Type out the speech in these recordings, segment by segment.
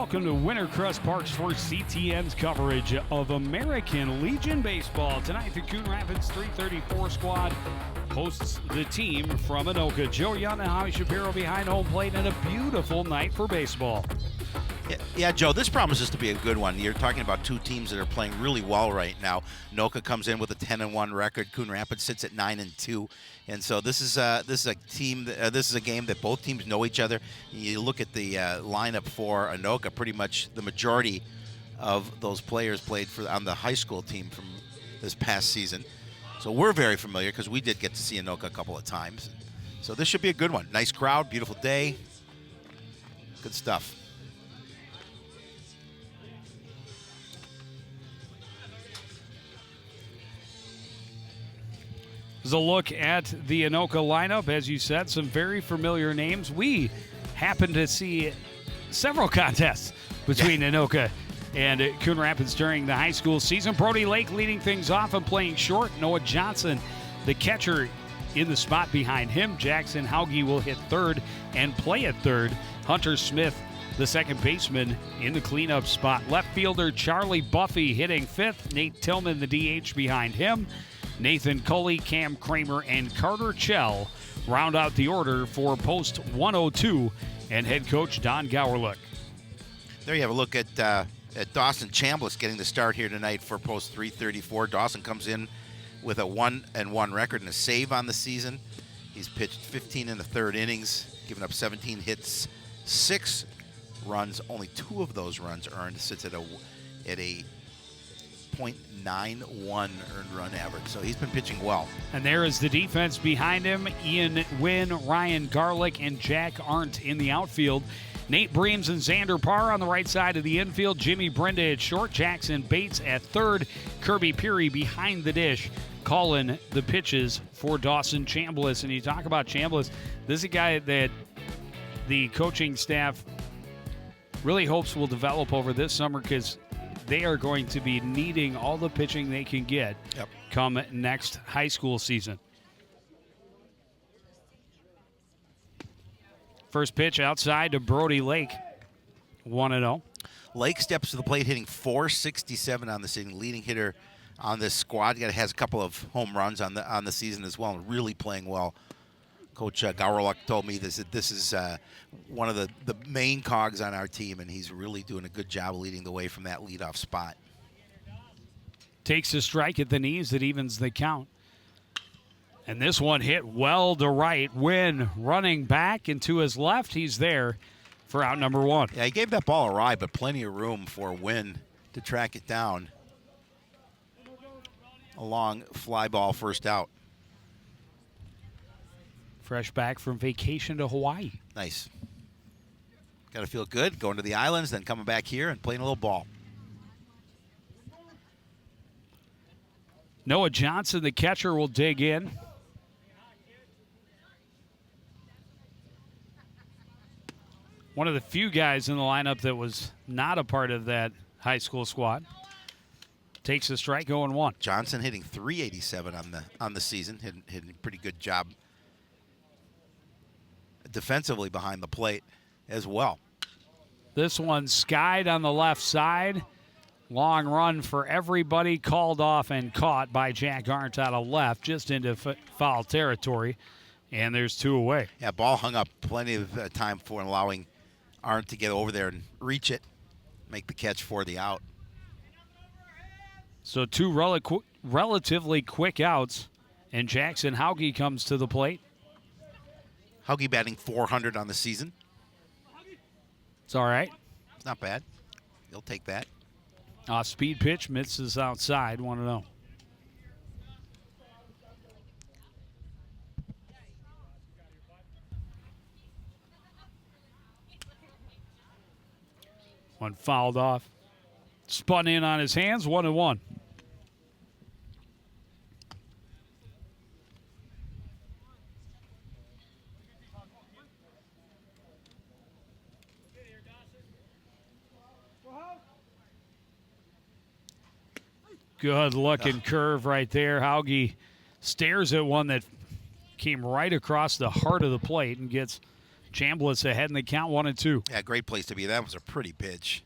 welcome to Wintercrest Parks for CTN's coverage of American Legion Baseball. Tonight, the Coon Rapids 334 squad hosts the team from Anoka. Joe Young and Javi Shapiro behind home plate, and a beautiful night for baseball. Yeah, Joe, this promises to be a good one. You're talking about two teams that are playing really well right now. Anoka comes in with a 10-1 record. Coon Rapids sits at 9-2, and so this is a team. This is a game that both teams know each other. You look at the lineup for Anoka. Pretty much the majority of those players played on the high school team from this past season. So we're very familiar because we did get to see Anoka a couple of times. So this should be a good one. Nice crowd, beautiful day, good stuff. As a look at the Anoka lineup, as you said, some very familiar names. We happened to see several contests between Anoka and Coon Rapids during the high school season. Brody Lake leading things off and playing short. Noah Johnson, the catcher, in the spot behind him. Jackson Hauge will hit third and play at third. Hunter Smith, the second baseman, in the cleanup spot. Left fielder Charlie Buffy hitting fifth. Nate Tillman, the DH, behind him. Nathan Culley, Cam Kramer, and Carter Chell round out the order for post 102 and head coach Don Gowerluck. There you have a look at Dawson Chambliss getting the start here tonight for post 334. Dawson comes in with a 1-1 record and a save on the season. He's pitched 15 in the third innings, given up 17 hits, 6 runs. Only 2 of those runs earned. Sits at a .91 earned run average. So he's been pitching well. And there is the defense behind him. Ian Wynn, Ryan Garlick, and Jack Arndt in the outfield. Nate Breams and Xander Parr on the right side of the infield. Jimmy Brenda at short. Jackson Bates at third. Kirby Peary behind the dish, calling the pitches for Dawson Chambliss. And you talk about Chambliss, this is a guy that the coaching staff really hopes will develop over this summer, because they are going to be needing all the pitching they can get come next high school season. First pitch outside to Brody Lake, 1-0. Lake steps to the plate hitting .467 on the season, leading hitter on this squad. Has a couple of home runs on the season as well, and really playing well. Coach Gowerluck told me this is one of the main cogs on our team, and he's really doing a good job leading the way from that leadoff spot. Takes a strike at the knees that evens the count. And this one hit well to right. Wynn running back and to his left. He's there for out number 1. Yeah, he gave that ball a ride, but plenty of room for Wynn to track it down. A long fly ball, first out. Fresh back from vacation to Hawaii. Nice. Got to feel good going to the islands, then coming back here and playing a little ball. Noah Johnson, the catcher, will dig in. One of the few guys in the lineup that was not a part of that high school squad. Takes the strike, 0-1. Johnson hitting .387 on the season, hitting a pretty good job defensively behind the plate as well. This one skied on the left side. Long run for everybody, called off and caught by Jack Arndt out of left, just into foul territory, and there's 2 away. Yeah, ball hung up plenty of time for allowing Arndt to get over there and reach it, make the catch for the out. So 2 relatively quick outs, and Jackson Hauge comes to the plate. Hauge batting .400 on the season. It's all right. It's not bad. He'll take that. Speed pitch, misses outside, 1-0. One fouled off. Spun in on his hands, 1-1. Good looking curve right there. Hauge stares at one that came right across the heart of the plate and gets Chambliss ahead in the count, 1-2. Yeah, great place to be. That was a pretty pitch.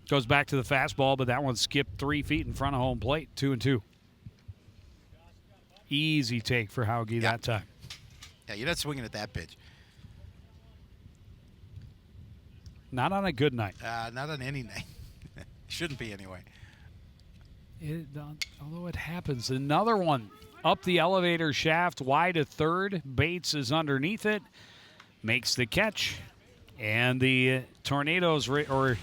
Goes back to the fastball, but that one skipped 3 feet in front of home plate, 2-2. Easy take for Hauge that time. Yeah, you're not swinging at that pitch. Not on a good night. Not on any night. Shouldn't be anyway. Although it happens. Another one up the elevator shaft, wide to third. Bates is underneath it, makes the catch, and the Tornadoes, or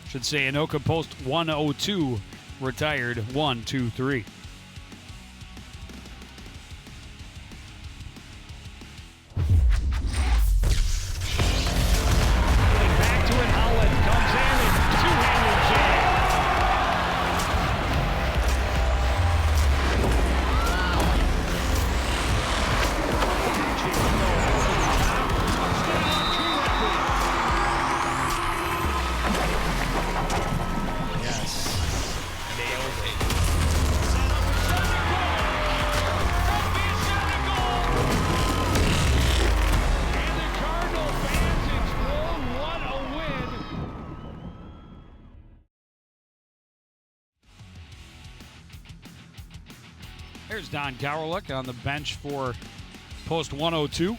should say Anoka Post 102, retired 1-2-3. Back to it, Holland comes in and two-handed jam. There's Don Gowerlich on the bench for Post 102,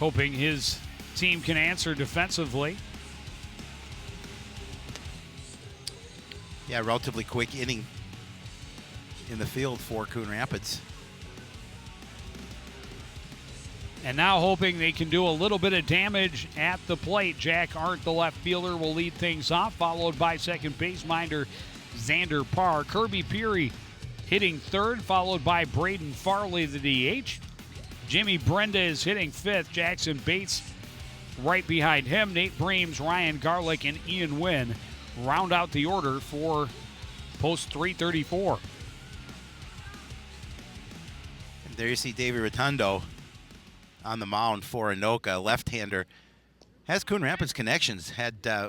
hoping his team can answer defensively. Yeah, relatively quick inning in the field for Coon Rapids. And now hoping they can do a little bit of damage at the plate. Jack Arndt, the left fielder, will lead things off, followed by second base minder Xander Parr. Kirby Peary hitting third, followed by Braden Farley, the DH. Jimmy Brenda is hitting fifth. Jackson Bates right behind him. Nate Breams, Ryan Garlick, and Ian Wynn round out the order for Post 334. And there you see Davey Rotundo on the mound for Anoka, left-hander. Has Coon Rapids connections.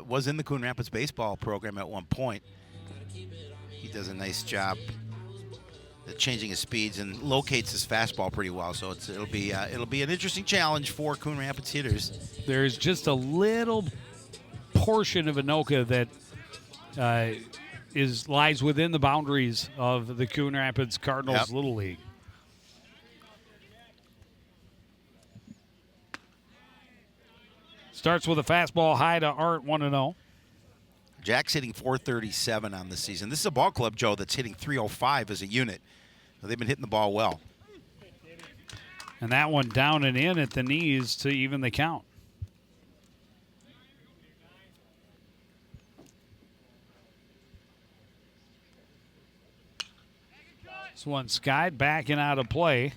Was in the Coon Rapids baseball program at one point. He does a nice job at changing his speeds and locates his fastball pretty well. So it'll be an interesting challenge for Coon Rapids hitters. There's just a little portion of Anoka that lies within the boundaries of the Coon Rapids Cardinals Little League. Starts with a fastball high to Arndt, 1-0. Jack's hitting .437 on the season. This is a ball club, Joe, that's hitting .305 as a unit. So they've been hitting the ball well. And that one down and in at the knees to even the count. This one skied backing out of play.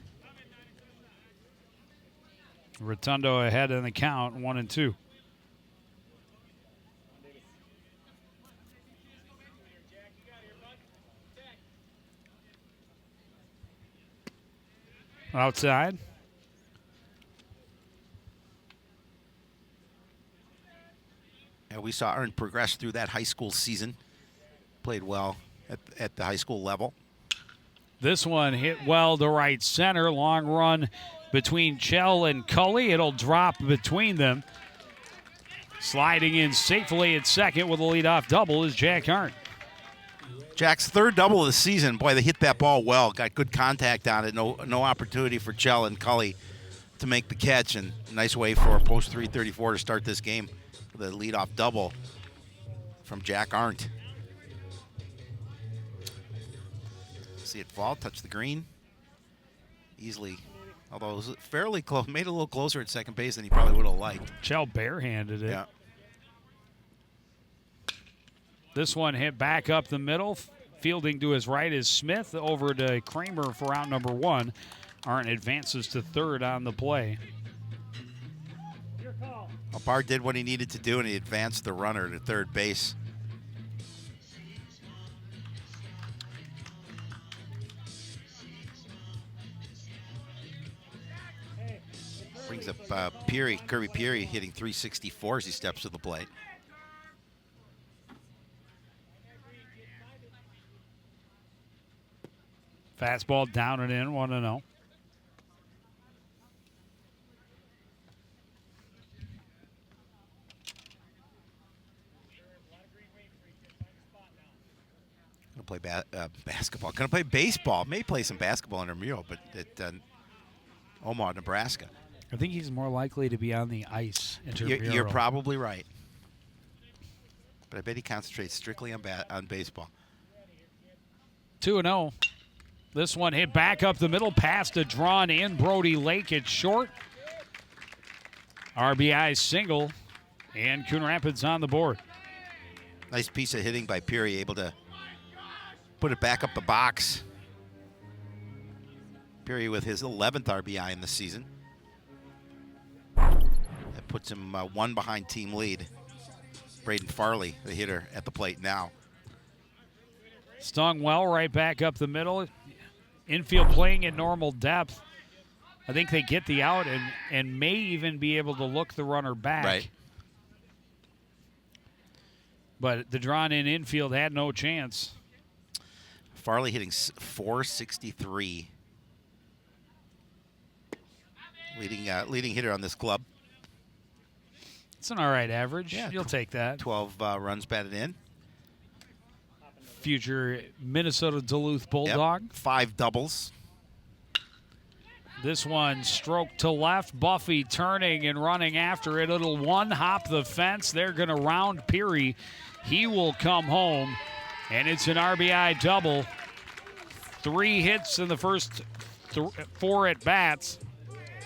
Rotundo ahead in the count, 1-2. Outside. And we saw Arndt progress through that high school season. Played well at the high school level. This one hit well to right center. Long run between Chell and Cully. It'll drop between them. Sliding in safely at second with a leadoff double is Jack Arndt. Jack's third double of the season. Boy, they hit that ball well. Got good contact on it. No opportunity for Chell and Cully to make the catch. And nice way for Post 334 to start this game with a leadoff double from Jack Arndt. See it fall, touch the green. Easily, although it was fairly close, made it a little closer at second base than he probably would have liked. Chell barehanded it. Yeah. This one hit back up the middle. Fielding to his right is Smith. Over to Kramer for out number one. Arndt advances to third on the play. Parr did what he needed to do, and he advanced the runner to third base. Brings up Kirby Peary hitting .364 as he steps to the plate. Fastball down and in, 1-0. play basketball. Going to play baseball. May play some basketball intramural, but at Omaha, Nebraska. I think he's more likely to be on the ice. You're probably right. But I bet he concentrates strictly on baseball. 2-0. This one hit back up the middle, past a drawn in. Brody Lake, it's short. RBI single, and Coon Rapids on the board. Nice piece of hitting by Peary, able to put it back up the box. Peary with his 11th RBI in the season. That puts him one behind team lead. Braden Farley, the hitter, at the plate now. Stung well right back up the middle. Infield playing at normal depth. I think they get the out and may even be able to look the runner back. Right. But the drawn-in infield had no chance. Farley hitting .463. Leading hitter on this club. It's an all right average. Yeah, You'll take that. 12 runs batted in. Future Minnesota Duluth Bulldog. Yep. 5 doubles. This one stroked to left. Buffy turning and running after it. It'll one-hop the fence. They're going to round Peary. He will come home, and it's an RBI double. 3 hits in the first 4 at-bats.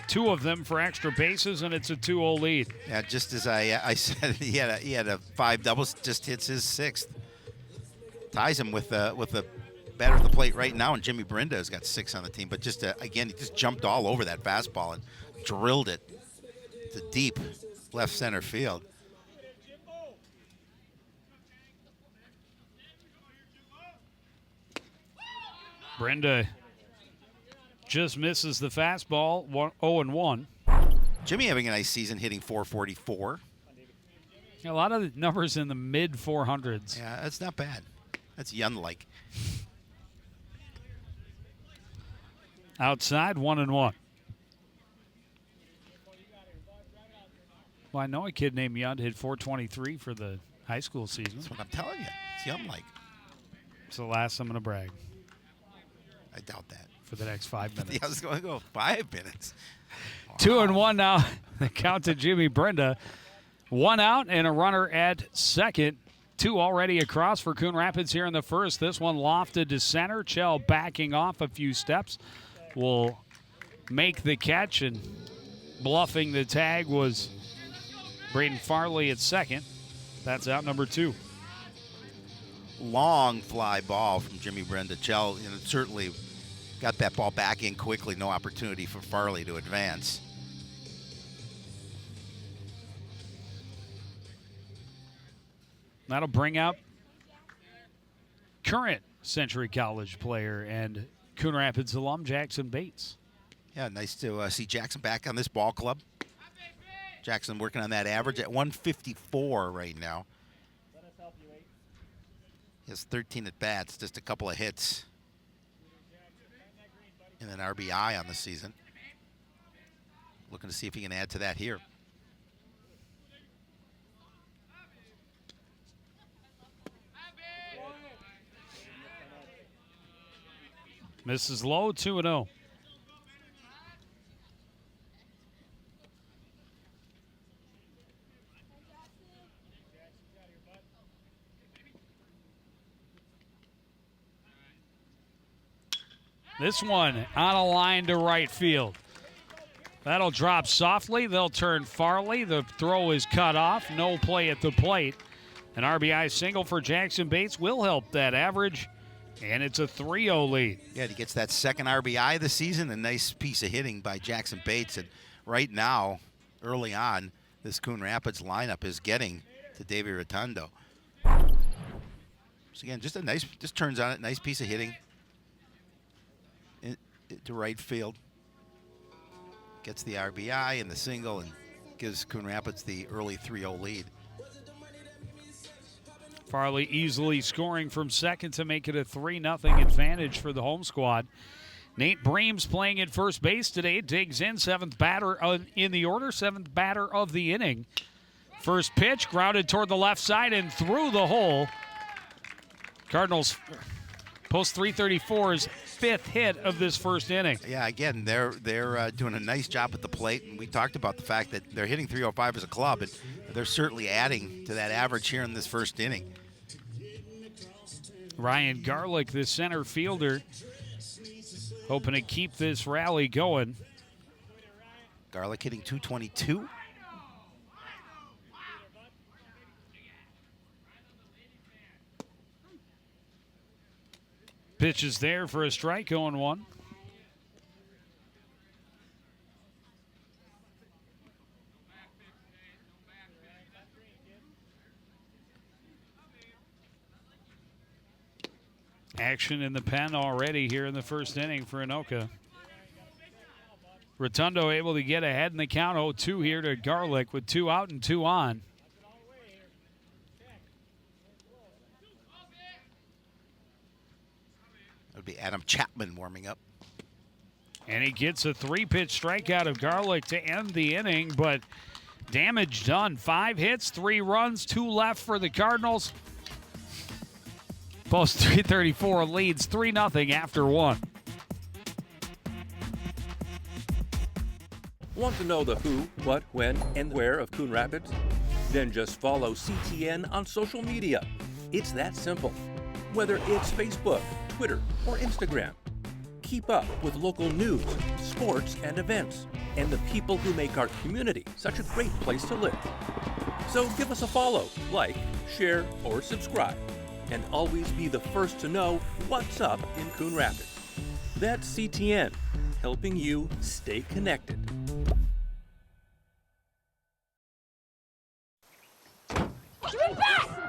2 of them for extra bases, and it's a 2-0 lead. Yeah, just as I said, he had a 5 doubles, just hits his 6th. Ties him with the batter at the plate right now, and Jimmy Brinda has got 6 on the team. But just again, he just jumped all over that fastball and drilled it to deep left center field. Brinda just misses the fastball, 0-1. Jimmy having a nice season, hitting .444. A lot of the numbers in the mid-400s. Yeah, that's not bad. That's young-like. Outside, 1-1. Well, I know a kid named Yund hit .423 for the high school season. That's what I'm telling you. It's young-like. It's the last I'm going to brag I doubt that. for the next 5 minutes. Yeah, I was going to go 5 minutes. 2-1 now. The count to Jimmy Brinda. 1 out and a runner at second. 2 already across for Coon Rapids here in the first. This one lofted to center. Chell backing off a few steps will make the catch, and bluffing the tag was Braden Farley at second. That's out number 2. Long fly ball from Jimmy Brinda. Chell certainly got that ball back in quickly. No opportunity for Farley to advance. That'll bring up current Century College player and Coon Rapids alum Jackson Bates. Yeah, nice to see Jackson back on this ball club. Jackson working on that average at 154 right now. He has 13 at-bats, just a couple of hits, and an RBI on the season. Looking to see if he can add to that here. Misses low, 2-0. This one on a line to right field. That'll drop softly. They'll turn Farley. The throw is cut off. No play at the plate. An RBI single for Jackson Bates will help that average, and it's a 3-0 lead. Yeah, he gets that second RBI of the season. A nice piece of hitting by Jackson Bates. And right now, early on, this Coon Rapids lineup is getting to Davey Rotundo. So again, just turns on it. Nice piece of hitting to right field. Gets the RBI and the single and gives Coon Rapids the early 3-0 lead. Farley easily scoring from second to make it a 3-0 advantage for the home squad. Nate Breams playing at first base today. Digs in, 7th batter in the order, 7th batter of the inning. First pitch grounded toward the left side and through the hole. Cardinals Post 334's 5th hit of this first inning. Yeah, again, they're doing a nice job at the plate, and we talked about the fact that they're hitting 305 as a club, and they're certainly adding to that average here in this first inning. Ryan Garlick, the center fielder, hoping to keep this rally going. Garlick hitting 222. Pitch is there for a strike, 0-1. Action in the pen already here in the first inning for Anoka. Rotundo able to get ahead in the count, 0-2 here to Garlick with 2 out and 2 on. That would be Adam Chapman warming up. And he gets a 3-pitch strikeout of Garlick to end the inning, but damage done. 5 hits, 3 runs, 2 left for the Cardinals. Post 334 leads 3-0 after 1. Want to know the who, what, when, and where of Coon Rapids? Then just follow CTN on social media. It's that simple. Whether it's Facebook, Twitter, or Instagram. Keep up with local news, sports, and events, and the people who make our community such a great place to live. So give us a follow, like, share, or subscribe, and always be the first to know what's up in Coon Rapids. That's CTN, helping you stay connected.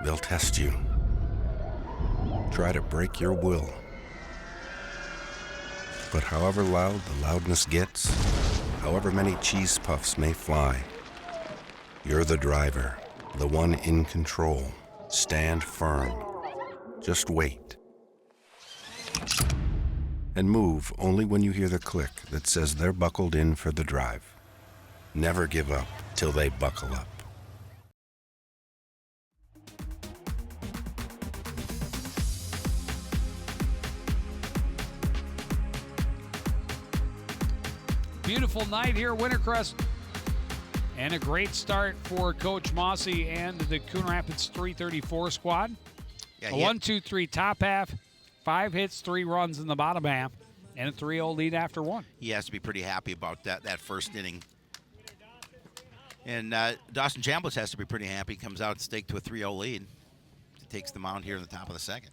They'll test you. Try to break your will. But however loud the loudness gets, however many cheese puffs may fly, you're the driver, the one in control. Stand firm. Just wait. And move only when you hear the click that says they're buckled in for the drive. Never give up till they buckle up. Beautiful night here, Wintercrest. And a great start for Coach Mossy and the Coon Rapids 334 squad. Yeah, a 1-2-3 top half, 5 hits, 3 runs in the bottom half, and a 3-0 lead after 1. He has to be pretty happy about that first inning. And Dawson Chambliss has to be pretty happy. He comes out and staked to a 3-0 lead. He takes the mound here in the top of the second.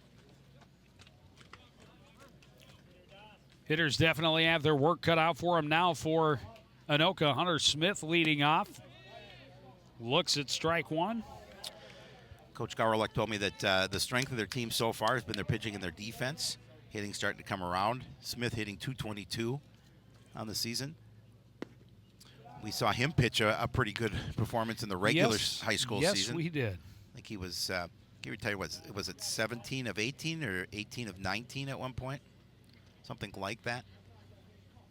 Hitters definitely have their work cut out for them now for Anoka. Hunter Smith leading off. Looks at strike 1. Coach Garlick told me that the strength of their team so far has been their pitching and their defense. Hitting starting to come around. Smith hitting 222 on the season. We saw him pitch a pretty good performance in the regular high school season. Yes, we did. I think he was, can you tell you, was it 17 of 18 or 18 of 19 at one point? Something like that.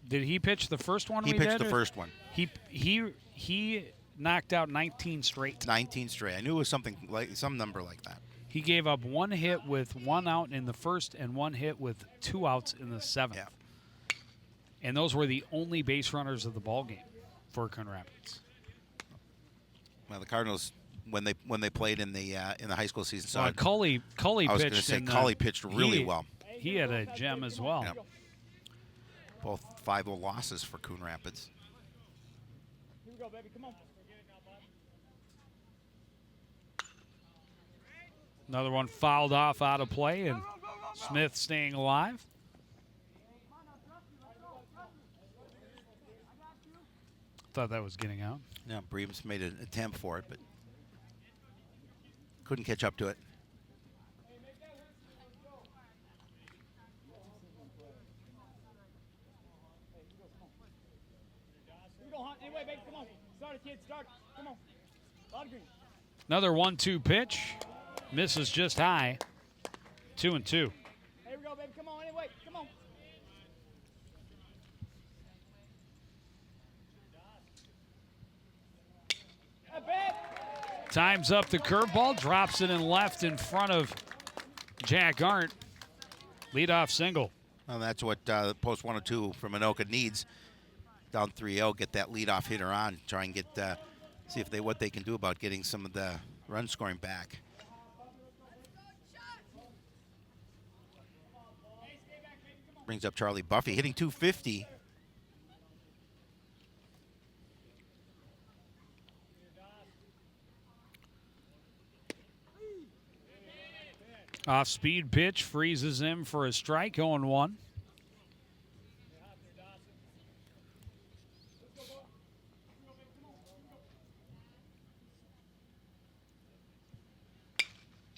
Did he pitch the first one? He pitched the first one. He knocked out 19 straight. 19 straight. I knew it was something like some number like that. He gave up 1 hit with 1 out in the first and 1 hit with 2 outs in the 7th. Yeah. And those were the only base runners of the ball game for Coon Rapids. Well, the Cardinals when they played in the high school season. So Culley pitched. I was going to say Culley pitched really well. He had a gem as well. Yep. Both 5-0 losses for Coon Rapids. Here we go, baby. Come on. Another one fouled off out of play, and Smith staying alive. Thought that was getting out. Yeah, Breams made an attempt for it, but couldn't catch up to it. Anyway, baby, come on. Start it, kid. Start. Come on. Lot of green. Another 1-2 pitch. Misses just high. 2-2. Here we go, baby. Come on. Anyway, come on. Times up the curveball. Drops it in left in front of Jack Arndt. Leadoff single. Well, that's what post 102 from Anoka needs. Down 3-0, get that leadoff hitter on. Try and get see if what they can do about getting some of the run scoring back. Brings up Charlie Buffy, hitting 250. Off-speed pitch freezes him for a strike, 0-1.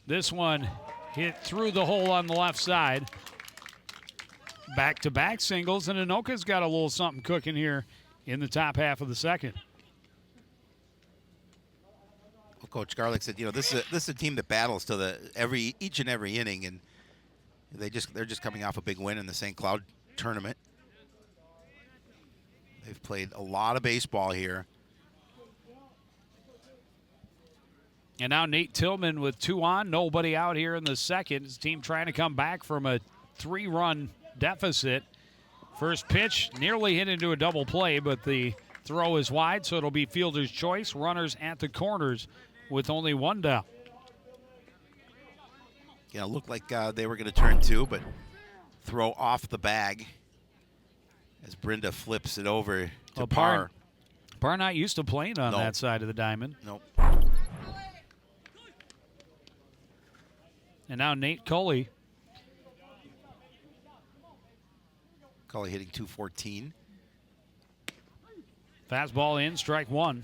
This one hit through the hole on the left side. Back-to-back singles, and Anoka's got a little something cooking here in the top half of the second. Well, Coach Garlick said, this is a team that battles to each and every inning, and they're just coming off a big win in the St. Cloud tournament. They've played a lot of baseball here. And now Nate Tillman with 2 on, nobody out here in the second. His team trying to come back from a 3-run deficit. First pitch nearly hit into a double play, but the throw is wide, so it'll be fielder's choice. Runners at the corners with only 1 down. Looked like they were going to turn 2, but throw off the bag as Brenda flips it over to Parr. Parr not used to playing on that side of the diamond. Nope. And now Nate Cully. Cully hitting 214. Fastball in, strike 1.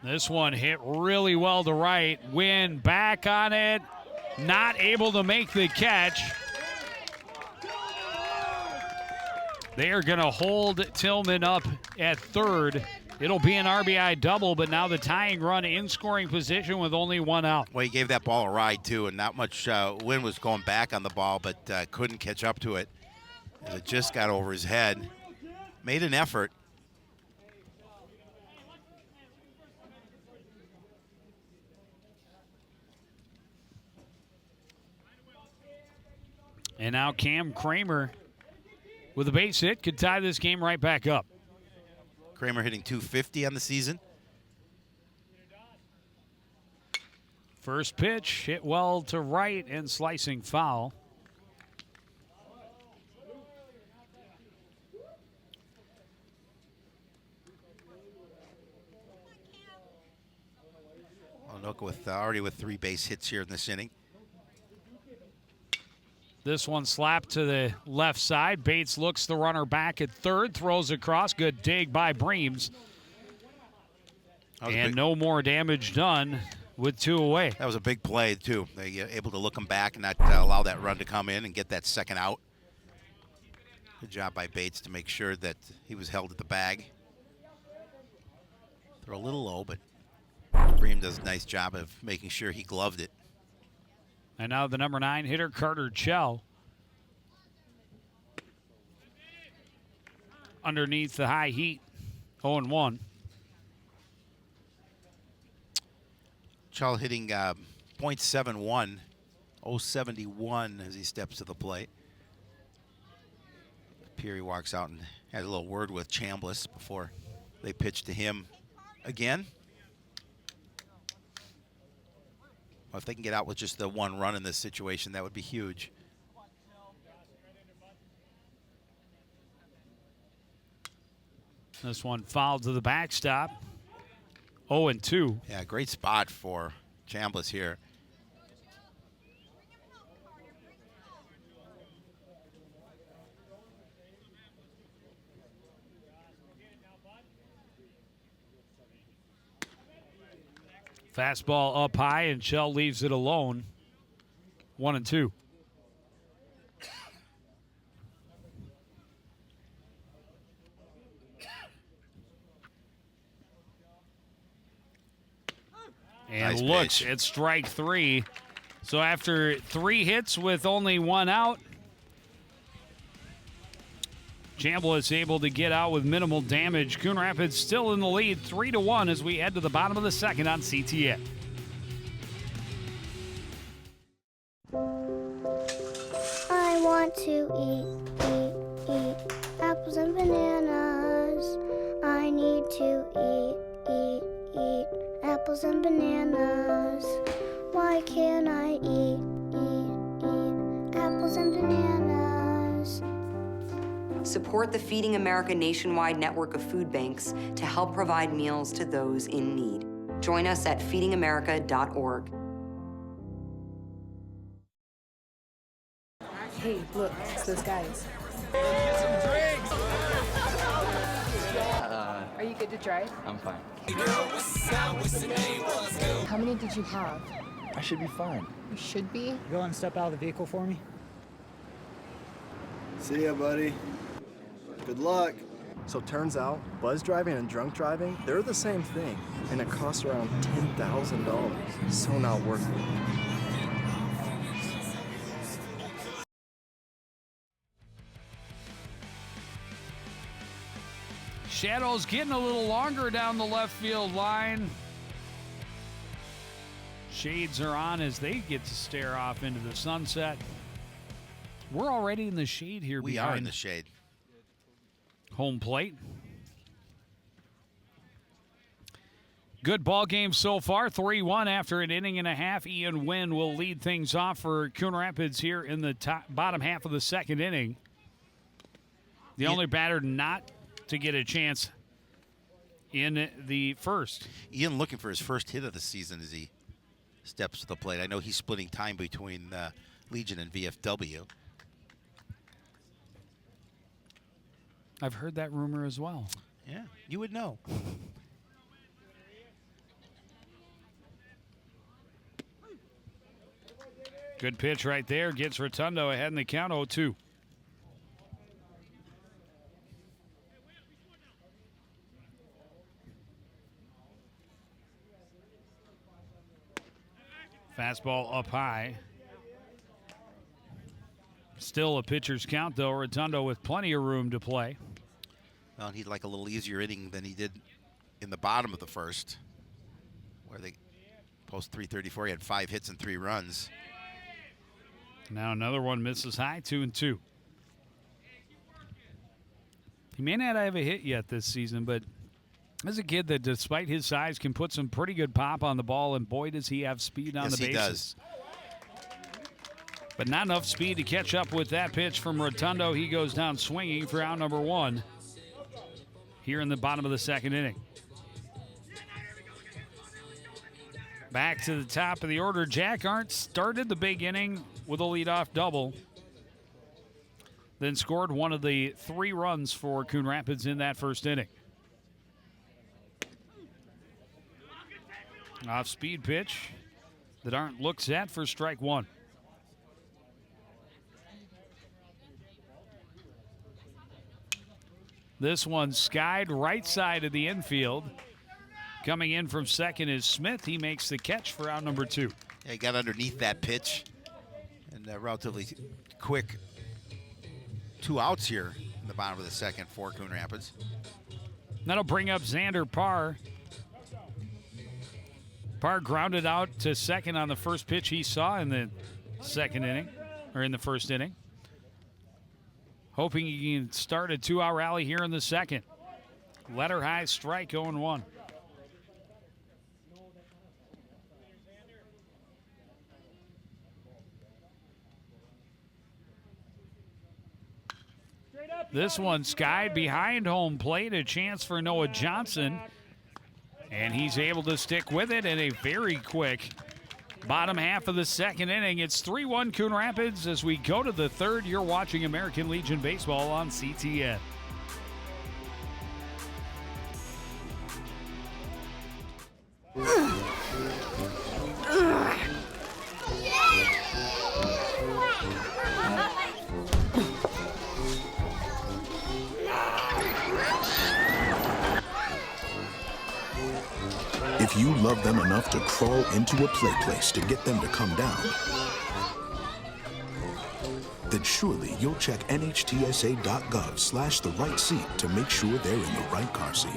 This one hit really well to right. Win back on it. Not able to make the catch. They are going to hold Tillman up at third. It'll be an RBI double, but now the tying run in scoring position with only 1 out. Well, he gave that ball a ride, too, and not much wind was going back on the ball, but couldn't catch up to it as it just got over his head. Made an effort. And now Cam Kramer with a base hit could tie this game right back up. Kramer hitting 250 on the season. First pitch hit well to right and slicing foul. Anoka already with 3 base hits here in this inning. This one slapped to the left side. Bates looks the runner back at third, throws across. Good dig by Breams. And no more damage done with 2 away. That was a big play, too. They able to look him back and not allow that run to come in and get that second out. Good job by Bates to make sure that he was held at the bag. Throw a little low, but Bream does a nice job of making sure he gloved it. And now the number 9 hitter, Carter Chell. Underneath the high heat, 0-1. Chell hitting .71, 071 as he steps to the plate. Peary walks out and has a little word with Chambliss before they pitch to him again. Well, if they can get out with just the 1 run in this situation, that would be huge. This one fouled to the backstop. 0-2. Yeah, great spot for Chambliss here. Fastball up high, and Shell leaves it alone. 1-2. And nice looks pitch. at strike 3. So after 3 hits with only 1 out, Chambliss able to get out with minimal damage. Coon Rapids still in the lead, 3-1 as we head to the bottom of the second on CTN. I want to eat apples and bananas. I need to eat apples and bananas. Why can't I eat apples and bananas? Support the Feeding America nationwide network of food banks to help provide meals to those in need. Join us at feedingamerica.org. Hey, look, it's those guys. Are you good to drive? I'm fine. How many did you have? I should be fine. You should be. Go and step out of the vehicle for me. See ya, buddy. Good luck. So turns out, buzz driving and drunk driving, they're the same thing, and it costs around $10,000. So not worth it. Shadows getting a little longer down the left field line. Shades are on as they get to stare off into the sunset. We're already in the shade here. We are in the shade. Home plate. Good ball game so far, 3-1 after an inning and a half. Ian Wynn will lead things off for Coon Rapids here in the bottom half of the second inning. The only batter not to get a chance in the first. Ian looking for his first hit of the season as he steps to the plate. I know he's splitting time between Legion and VFW. I've heard that rumor as well. Yeah, you would know. Good pitch right there. Gets Rotundo ahead in the count, 0-2. Fastball up high. Still a pitcher's count, though. Rotundo with plenty of room to play. Well, he'd like a little easier inning than he did in the bottom of the first, where they post 334. He had 5 hits and 3 runs. Now another one misses high, 2-2. He may not have a hit yet this season, but as a kid that, despite his size, can put some pretty good pop on the ball, and boy, does he have speed on the bases. Yes, he does. But not enough speed to catch up with that pitch from Rotundo. He goes down swinging for out number 1 here in the bottom of the second inning. Back to the top of the order. Jack Arndt started the big inning with a leadoff double, then scored one of the 3 runs for Coon Rapids in that first inning. Off-speed pitch that Arndt looks at for strike 1. This one skied right side of the infield. Coming in from second is Smith. He makes the catch for out number 2. Yeah, he got underneath that pitch. And relatively quick 2 outs here in the bottom of the second for Coon Rapids. That'll bring up Xander Parr. Parr grounded out to second on the first pitch he saw in the second inning, or in the first inning. Hoping he can start a 2-out rally here in the second. Letter high strike, 0-1. This one skied behind home plate, a chance for Noah Johnson. And he's able to stick with it in a very quick bottom half of the second inning. It's 3-1 Coon Rapids as we go to the third. You're watching American Legion Baseball on CTN. If you love them enough to crawl into a play place to get them to come down, the surely you'll check nhtsa.gov/the-right-seat to make sure they're in the right car seat.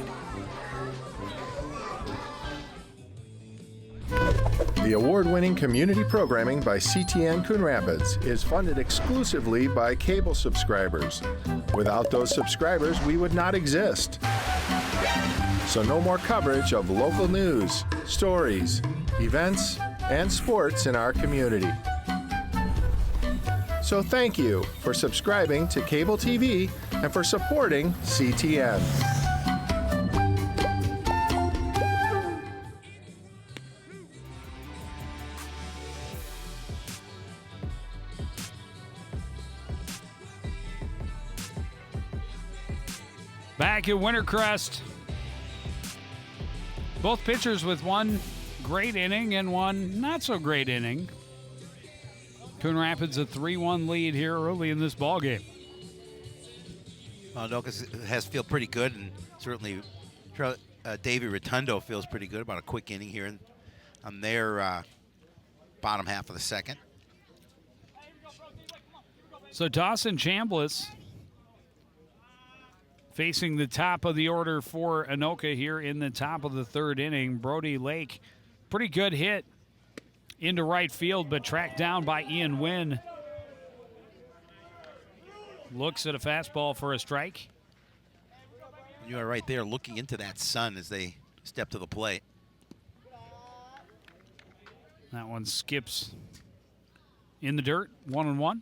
The award-winning community programming by CTN Coon Rapids is funded exclusively by cable subscribers. Without those subscribers, we would not exist. So no more coverage of local news, stories, events, and sports in our community. So thank you for subscribing to cable TV and for supporting CTN. Back at Wintercrest, both pitchers with one great inning and one not so great inning. Coon Rapids a 3-1 lead here early in this ballgame. Anoka has feel pretty good, and certainly Davey Rotundo feels pretty good about a quick inning here on their bottom half of the second. So Dawson Chambliss facing the top of the order for Anoka here in the top of the third inning. Brody Lake, pretty good hit into right field, but tracked down by Ian Wynn. Looks at a fastball for a strike. You are right there looking into that sun as they step to the plate. That one skips in the dirt, 1-1.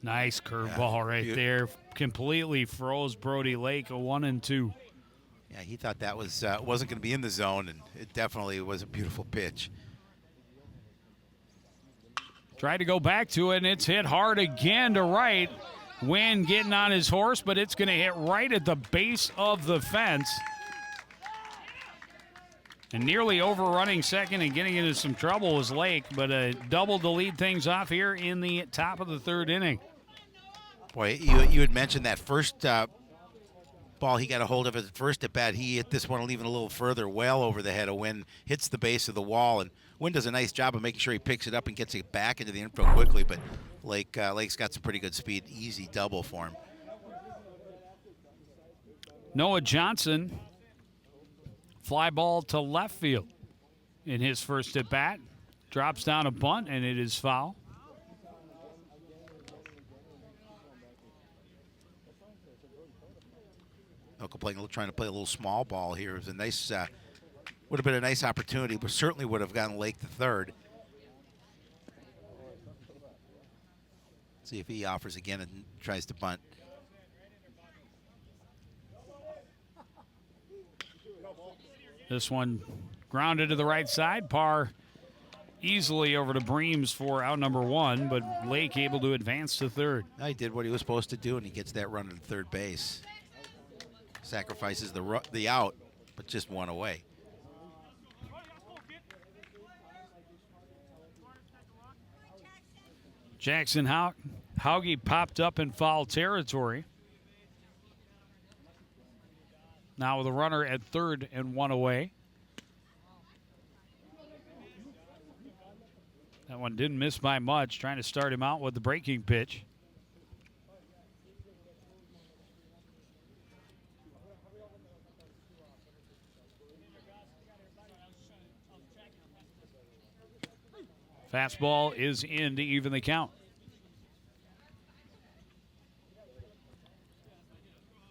Nice curveball right there. Completely froze Brody Lake, a 1-2. Yeah, he thought that was wasn't going to be in the zone, and it definitely was a beautiful pitch. Tried to go back to it, and it's hit hard again to right. Wynn getting on his horse, but it's going to hit right at the base of the fence. And nearly overrunning second and getting into some trouble was Lake, but a double to lead things off here in the top of the third inning. Boy, you had mentioned that first ball he got a hold of at first at bat. He hit this one even a little further, well over the head of Wynn, hits the base of the wall, and Wynn does a nice job of making sure he picks it up and gets it back into the infield quickly, but Lake's got some pretty good speed. Easy double for him. Noah Johnson, fly ball to left field in his first at bat. Drops down a bunt, and it is foul. Anoka trying to play a little small ball here. It was a nice, would have been a nice opportunity, but certainly would have gotten Lake to third. See if he offers again and tries to bunt. This one grounded to the right side. Parr easily over to Breams for out number one, but Lake able to advance to third. He did what he was supposed to do, and he gets that run to third base. Sacrifices the out, but just one away. Jackson Hauge popped up in foul territory. Now with a runner at third and one away. That one didn't miss by much, trying to start him out with the breaking pitch. Fastball is in to even the count.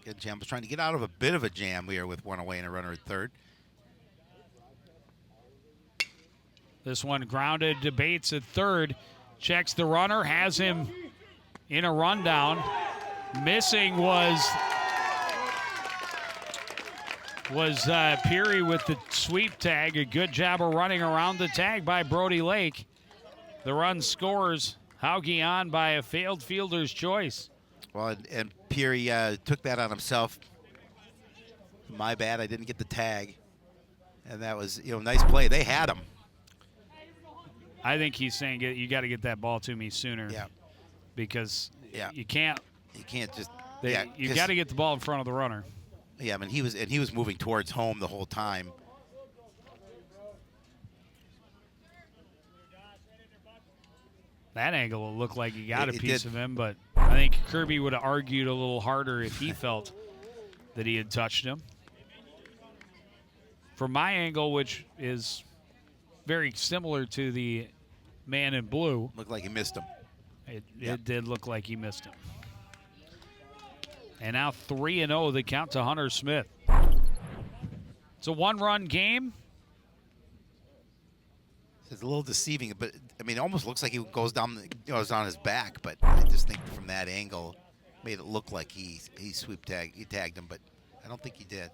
Good jam. Was trying to get out of a bit of a jam here with one away and a runner at third. This one grounded to Bates at third. Checks the runner, has him in a rundown. Missing was Peary with the sweep tag. A good job of running around the tag by Brody Lake. The run scores. Hauge on by a failed fielder's choice. Well, and Peary took that on himself. My bad, I didn't get the tag. And that was, nice play. They had him. I think he's saying you got to get that ball to me sooner. Yeah. Because yeah. you can't. You can't just. You got to get the ball in front of the runner. Yeah, I mean he was moving towards home the whole time. That angle looked like he got a It piece did. of him, but I think Kirby would have argued a little harder if he felt that he had touched him. From my angle, which is very similar to the man in blue, Looked like he missed him. It did look like he missed him. And now 3-0, the count to Hunter Smith. It's a one-run game. It's a little deceiving, but I mean, it almost looks like he goes on his back. But I just think from that angle, made it look like he tagged him, but I don't think he did.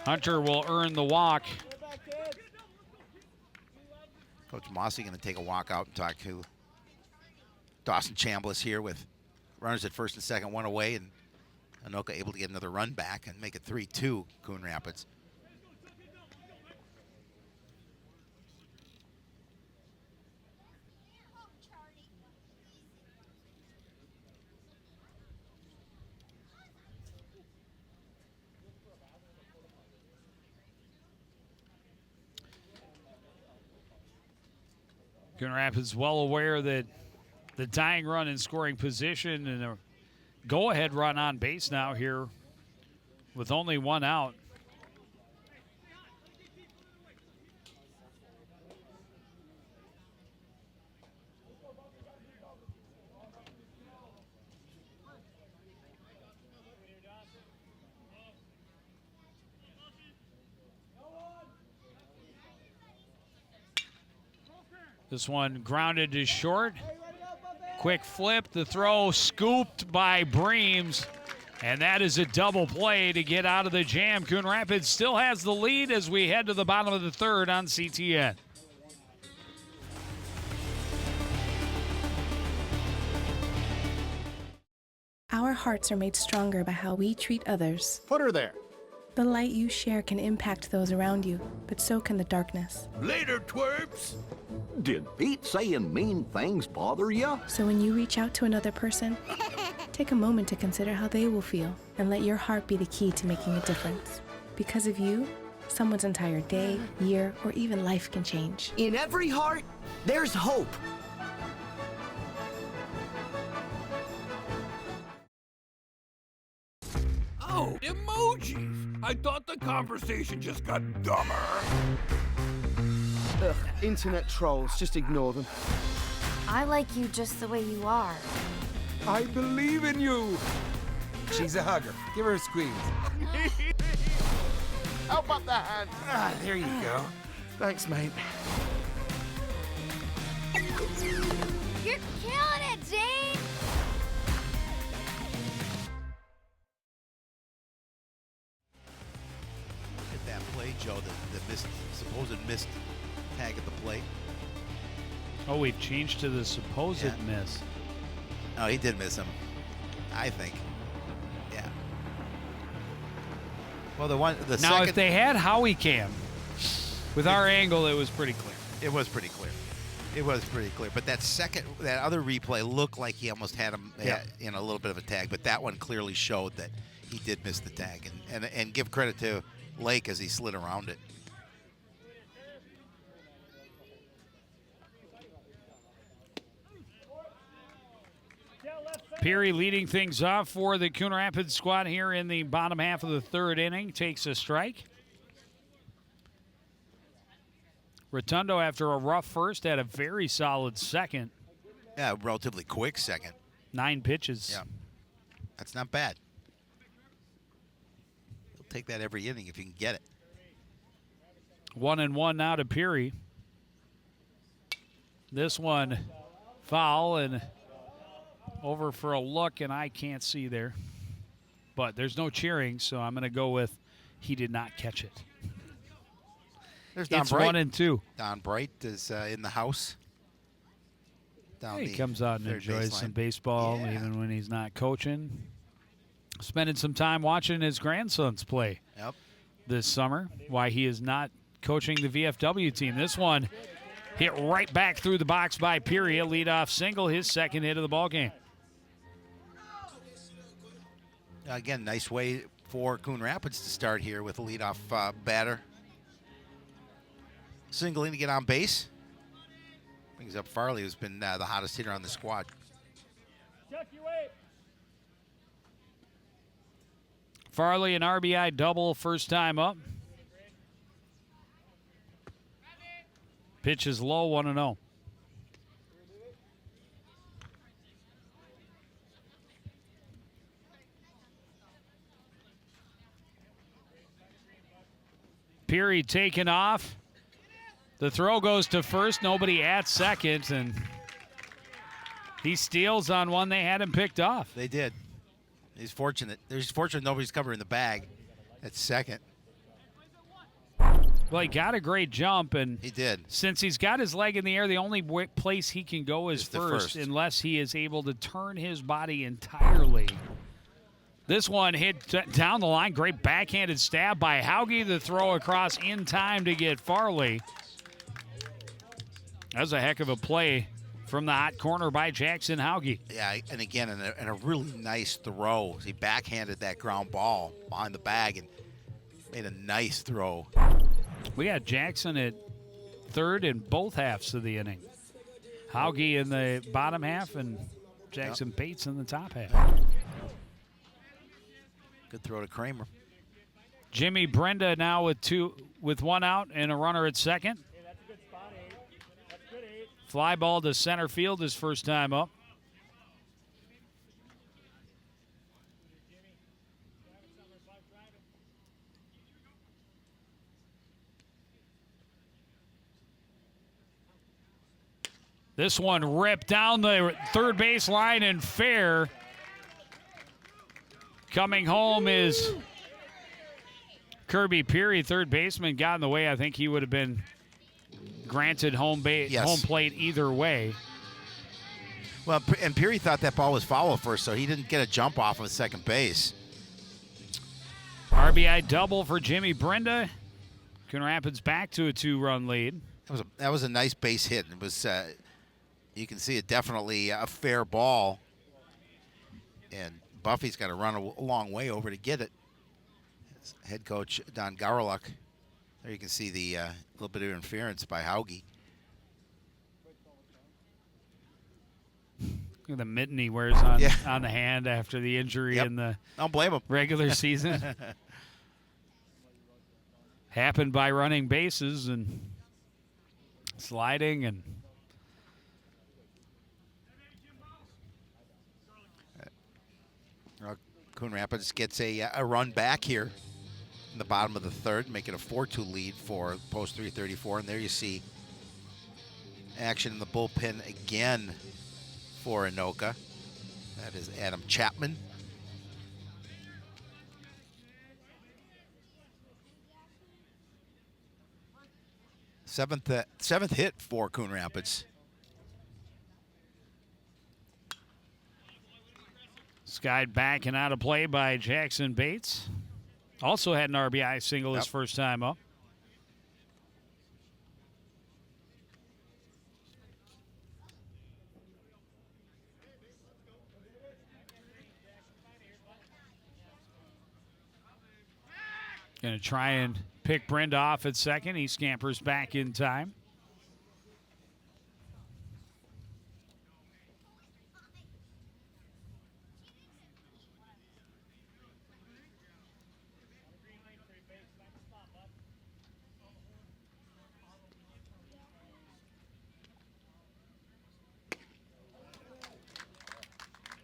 Hunter will earn the walk. Coach Mossy going to take a walk out and talk to Dawson Chambliss here with runners at first and second, one away, and Anoka able to get another run back and make it 3-2 Coon Rapids. Coon Rapids well aware that the tying run in scoring position and a go-ahead run on base now here with only one out. This one grounded to short. Quick flip, the throw scooped by Breams. And that is a double play to get out of the jam. Coon Rapids still has the lead as we head to the bottom of the third on CTN. Our hearts are made stronger by how we treat others. Put her there. The light you share can impact those around you, but so can the darkness. Later, twerps! Did Pete saying mean things bother you? So when you reach out to another person, take a moment to consider how they will feel and let your heart be the key to making a difference. Because of you, someone's entire day, year, or even life can change. In every heart, there's hope. Oh, emojis! I thought the conversation just got dumber. Ugh, internet trolls, just ignore them. I like you just the way you are. I believe in you! She's a hugger. Give her a squeeze. How about the hand? Ah, there you go. Thanks, mate. You're killing it, Zane! Look at that play, Joe, the supposed missed tag at the plate. Oh, we've changed to the supposed miss. No, he did miss him, I think. Yeah. Well, now, second, if they had Howie Cam, with our angle, it was pretty clear. It was pretty clear. It was pretty clear. But that other replay looked like he almost had him in a little bit of a tag. But that one clearly showed that he did miss the tag. And give credit to Lake as he slid around it. Peary leading things off for the Coon Rapids squad here in the bottom half of the third inning. Takes a strike. Rotundo, after a rough first, had a very solid second. Yeah, relatively quick second. 9 pitches. Yeah, that's not bad. He'll take that every inning if you can get it. 1-1 now to Peary. This one foul and over for a look, and I can't see there. But there's no cheering, so I'm going to go with he did not catch it. There's Don It's Bright. 1-2. Don Bright is in the house. Down He the comes out and third enjoys baseline. some baseball even when he's not coaching. Spending some time watching his grandsons play Yep. this summer. Why he is not coaching the VFW team. This one hit right back through the box by Peary, a leadoff single, his second hit of the ball game. Again, nice way for Coon Rapids to start here with a leadoff batter. Singling to get on base. Brings up Farley, who's been the hottest hitter on the squad. Farley, an RBI double first time up. Pitch is low, 1-0. Peary taken off. The throw goes to first, nobody at second, and he steals on one they had him picked off. They did. He's fortunate. He's fortunate nobody's covering the bag at second. Well, he got a great jump, and he did. Since he's got his leg in the air, the only place he can go is first, unless he is able to turn his body entirely. This one hit down the line. Great backhanded stab by Hauge. The throw across in time to get Farley. That was a heck of a play from the hot corner by Jackson Hauge. Yeah, and again, in a really nice throw. He backhanded that ground ball behind the bag and made a nice throw. We got Jackson at third in both halves of the inning. Hauge in the bottom half and Jackson Bates in the top half. Good throw to Kramer. Jimmy Brenda now with one out and a runner at second. Fly ball to center field his first time up. This one ripped down the third base line and fair. Coming home is Kirby Peary, third baseman, got in the way. I think he would have been granted home plate either way. Well, and Peary thought that ball was foul at first, so he didn't get a jump off of second base. RBI double for Jimmy Brenda. Coon Rapids back to a 2-run lead. That was a nice base hit. It was you can see it definitely a fair ball, and Buffy's got to run a long way over to get it. Head coach Don Garlock. There you can see the little bit of interference by Hauge. Look at the mitten he wears on the hand after the injury in the Don't blame him. regular season. Happened by running bases and sliding and Coon Rapids gets a run back here in the bottom of the third, making a 4-2 lead for post 334. And there you see action in the bullpen again for Anoka. That is Adam Chapman. Seventh hit for Coon Rapids. skied back and out of play by Jackson Bates. Also had an RBI single his first time up. Going to try and pick Brenda off at second. He scampers back in time.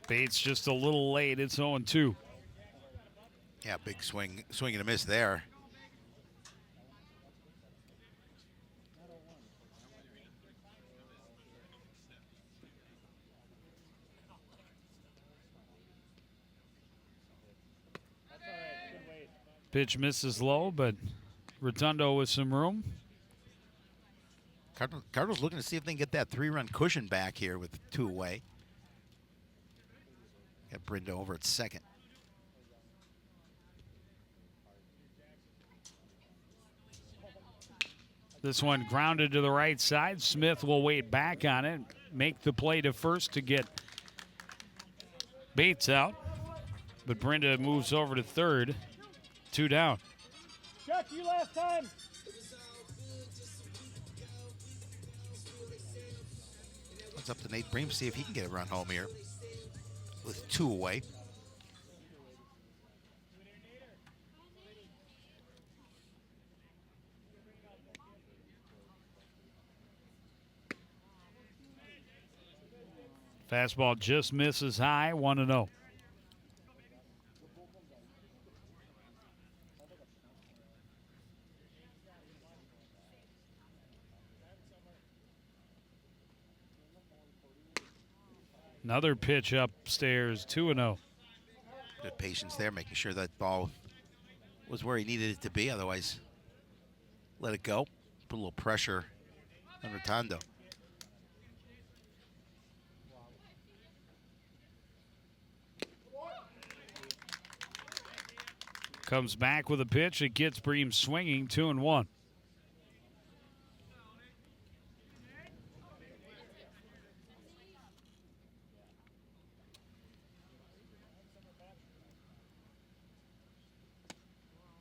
Bates just a little late. It's 0-2. Yeah, big swing and a miss there. Pitch misses low, but Rotundo with some room. Cardinals looking to see if they can get that 3-run cushion back here with 2 away. Got Brenda over at second. This one grounded to the right side. Smith will wait back on it, make the play to first to get Bates out. But Brenda moves over to third. 2 down. Chuck, you last time. It's up to Nate Bream, see if he can get a run home here with 2 away. Fastball just misses high, 1-0. Another pitch upstairs, 2-0. Good patience there, making sure that ball was where he needed it to be. Otherwise, let it go. Put a little pressure on Rotondo. Comes back with a pitch. It gets Bream swinging, 2-1.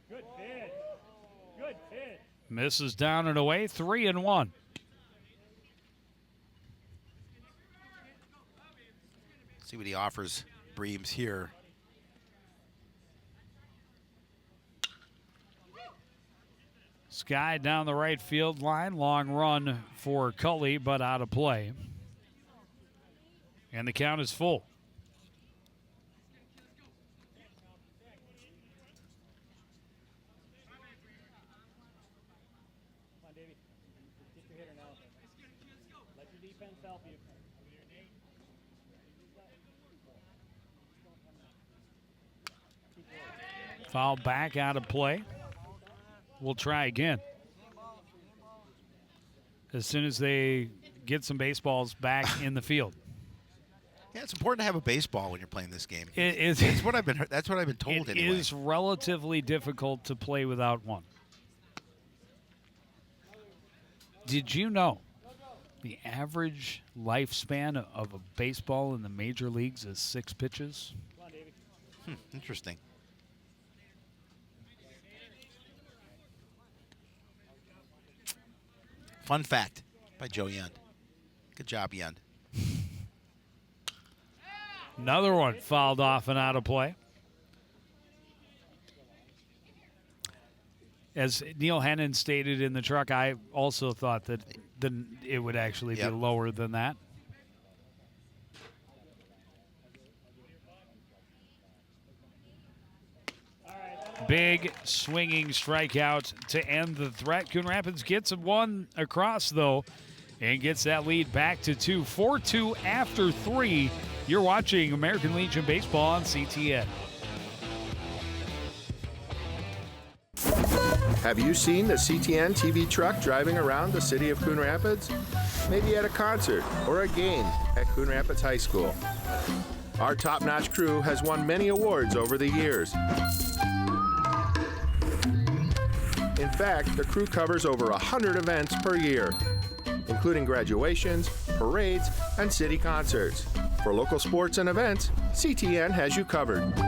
Good pitch. Good pitch. Misses down and away, 3-1. See what he offers Breams here. Sky down the right field line. Long run for Cully, but out of play. And the count is full. Come on, Davey. Get your hitter now. Let your defense help you. Foul back, out of play. We'll try again. As soon as they get some baseballs back in the field. Yeah, it's important to have a baseball when you're playing this game. That's what I've been told It anyway. is relatively difficult to play without one. Did you know the average lifespan of a baseball in the major leagues is 6 pitches? Interesting. Fun fact by Joe Yund. Good job, Yund. Another one fouled off and out of play. As Neil Hennon stated in the truck, I also thought that it would actually be lower than that. Big swinging strikeout to end the threat. Coon Rapids gets one across, though, and gets that lead back to 2. 4-2 after 3. You're watching American Legion Baseball on CTN. Have you seen the CTN TV truck driving around the city of Coon Rapids? Maybe at a concert or a game at Coon Rapids High School. Our top-notch crew has won many awards over the years. In fact, the crew covers over 100 events per year, including graduations, parades, and city concerts. For local sports and events, CTN has you covered. Did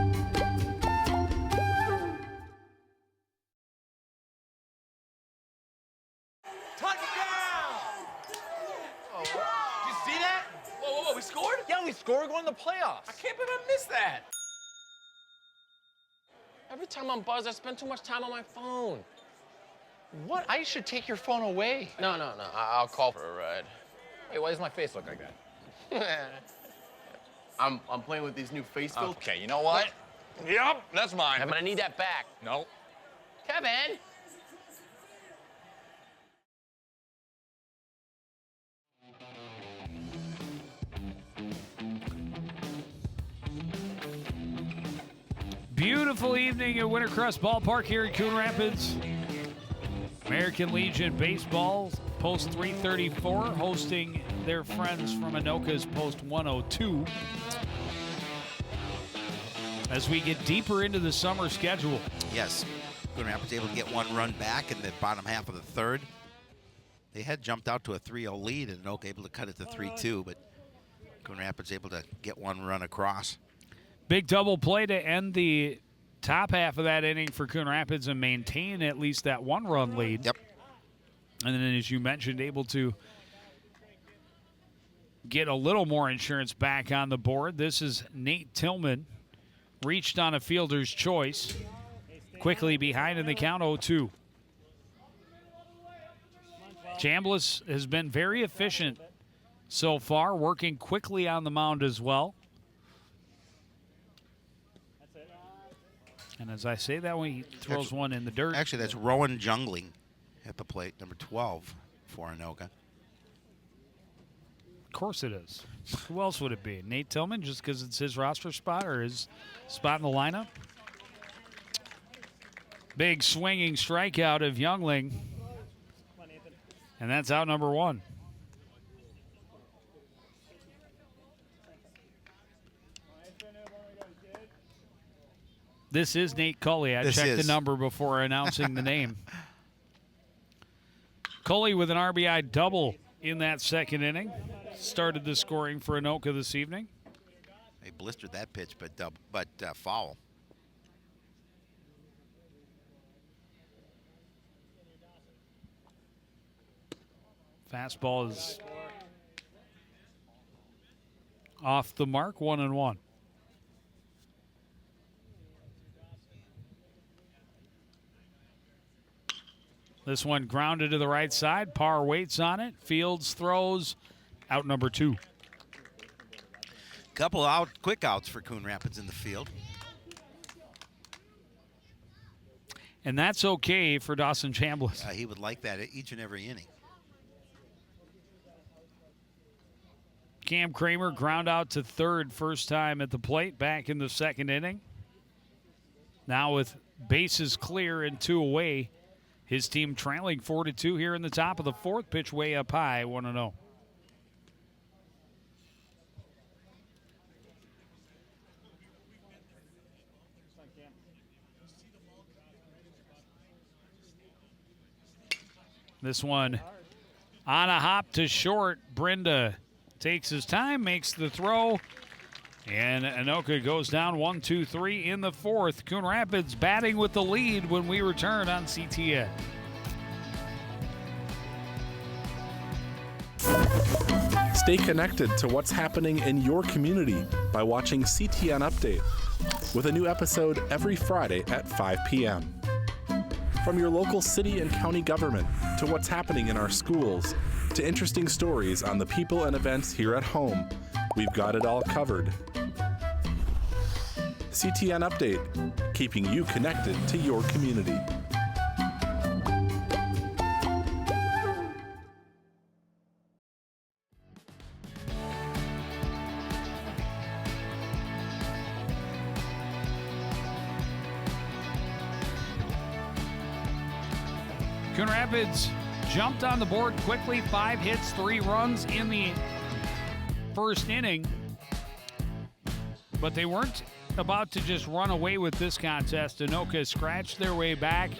you see that? Whoa, we scored? Yeah, we scored. We're going to the playoffs. I can't believe I missed that. Every time I'm buzzed, I spend too much time on my phone. What? I should take your phone away. No. I'll call for a ride. Hey, why does my face look like that? I'm playing with these new face filters. Okay, you know what? Yep, that's mine. But I need that back. No. Kevin! Beautiful evening at Wintercrest Ballpark here in Coon Rapids. American Legion Baseball, post 334, hosting their friends from Anoka's post 102. As we get deeper into the summer schedule. Yes, Coon Rapids able to get one run back in the bottom half of the third. They had jumped out to a 3-0 lead, and Anoka able to cut it to 3-2, but Coon Rapids able to get one run across. Big double play to end the top half of that inning for Coon Rapids and maintain at least that one-run lead. Yep. And then, as you mentioned, able to get a little more insurance back on the board. This is Nate Tillman. Reached on a fielder's choice. Quickly behind in the count, 0-2. Chambliss has been very efficient so far, working quickly on the mound as well. And as I say that, when he throws one in the dirt. Actually, that's Rowan Jungling at the plate, number 12 for Anoka. Of course it is. Who else would it be? Nate Tillman, just because it's his roster spot or his spot in the lineup? Big swinging strikeout of Youngling. And that's out number 1. This is Nate Culley. I checked the number before announcing the name. Culley with an RBI double in that second inning. Started the scoring for Anoka this evening. They blistered that pitch, but foul. Fastball is off the mark, 1-1. This one grounded to the right side. Parr waits on it. Fields throws. Out number 2. Couple quick outs for Coon Rapids in the field. And that's okay for Dawson Chambliss. He would like that each and every inning. Cam Kramer ground out to third, first time at the plate, back in the second inning. Now with bases clear and 2 away, his team trailing 4-2 here in the top of the 4th. Pitch way up high, 1-0. This one on a hop to short. Brenda takes his time, makes the throw, and Anoka goes down 1-2-3 in the 4th. Coon Rapids batting with the lead when we return on CTN. Stay connected to what's happening in your community by watching CTN Update, with a new episode every Friday at 5 p.m. From your local city and county government to what's happening in our schools, to interesting stories on the people and events here at home, we've got it all covered. CTN Update, keeping you connected to your community. Coon Rapids jumped on the board quickly. 5 hits, 3 runs in the first inning. But they weren't about to just run away with this contest. Anoka scratched their way back,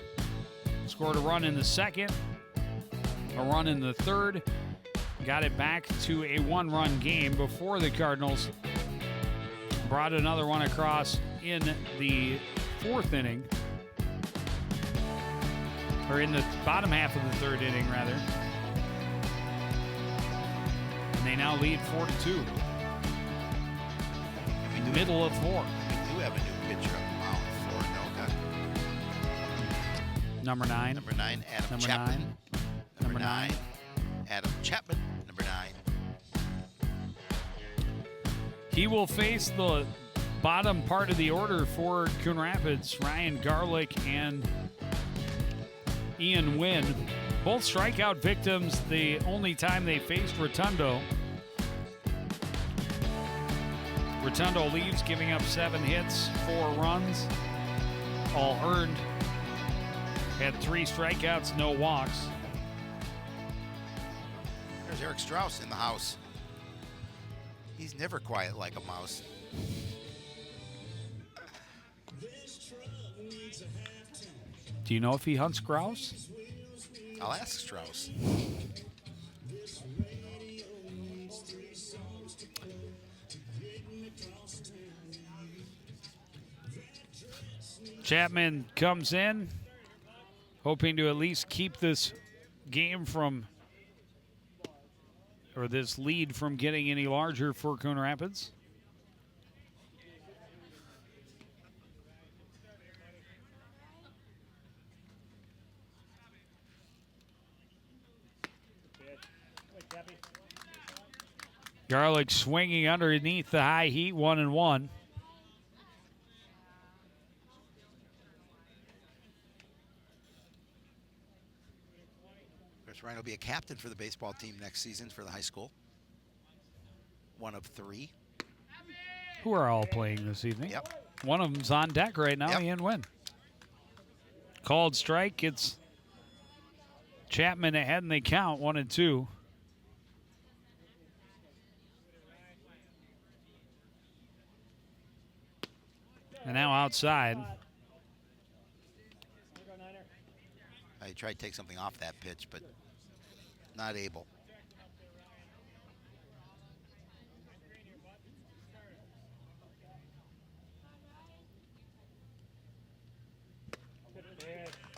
scored a run in the second, a run in the third, got it back to a 1-run game before the Cardinals brought another one across in the 4th inning. Or in the bottom half of the 3rd inning, rather. And they now lead 4-2. Middle of 4. We do have a new pitcher on the mound for Anoka. Number 9. Number 9, Adam Number Chapman. 9. Number 9, Adam Chapman. Number 9. He will face the bottom part of the order for Coon Rapids. Ryan Garlick and Ian Wynn, both strikeout victims the only time they faced Rotundo. Rotundo leaves, giving up 7 hits, 4 runs, all earned. Had 3 strikeouts, no walks. There's Eric Strauss in the house. He's never quiet like a mouse. Do you know if he hunts grouse? I'll ask Strauss. Chapman comes in, hoping to at least keep this game from, or this lead from getting any larger for Coon Rapids. Garlic swinging underneath the high heat, 1-1. Of course, Ryan will be a captain for the baseball team next season for the high school. One of 3. Who are all playing this evening. Yep. One of them's on deck right now, Ian Wynn. Called strike. It's Chapman ahead, and they count 1-2. And now outside. I tried to take something off that pitch, but not able.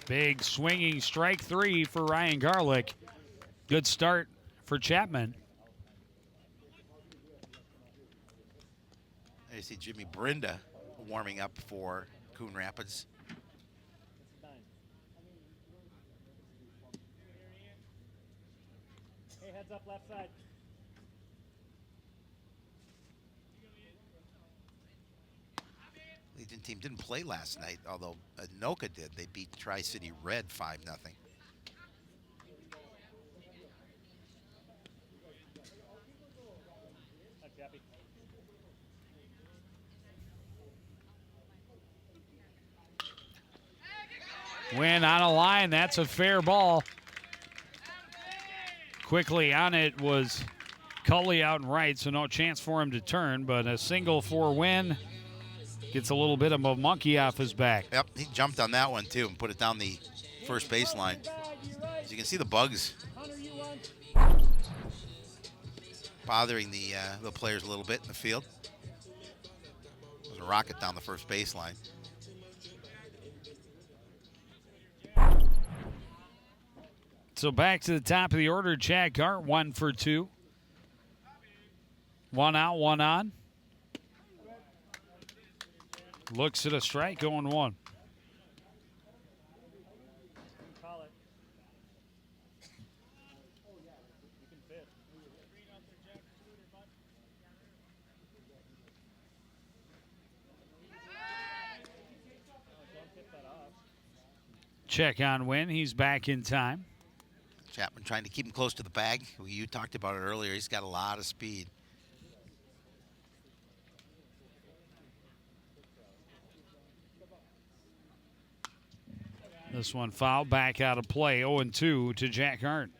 Big swinging strike 3 for Ryan Garlic. Good start for Chapman. I see Jimmy Brinda warming up for Coon Rapids. Hey, heads up left side. Legion team didn't play last night, although Anoka did. They beat Tri-City Red 5-0. Win on a line. That's a fair ball. Quickly on it was Cully out and right, so no chance for him to turn, but a single for Win. Gets a little bit of a monkey off his back. Yep, he jumped on that one too and put it down the first baseline. As you can see, the bugs bothering the players a little bit in the field. There's a rocket down the first baseline. So back to the top of the order, Chad Gart, 1 for 2. 1 out, 1 on. Looks at a strike, going 1. Check on Win. He's back in time. Chapman trying to keep him close to the bag. You talked about it earlier. He's got a lot of speed. This one fouled back out of play. 0-2 to Jack Hart.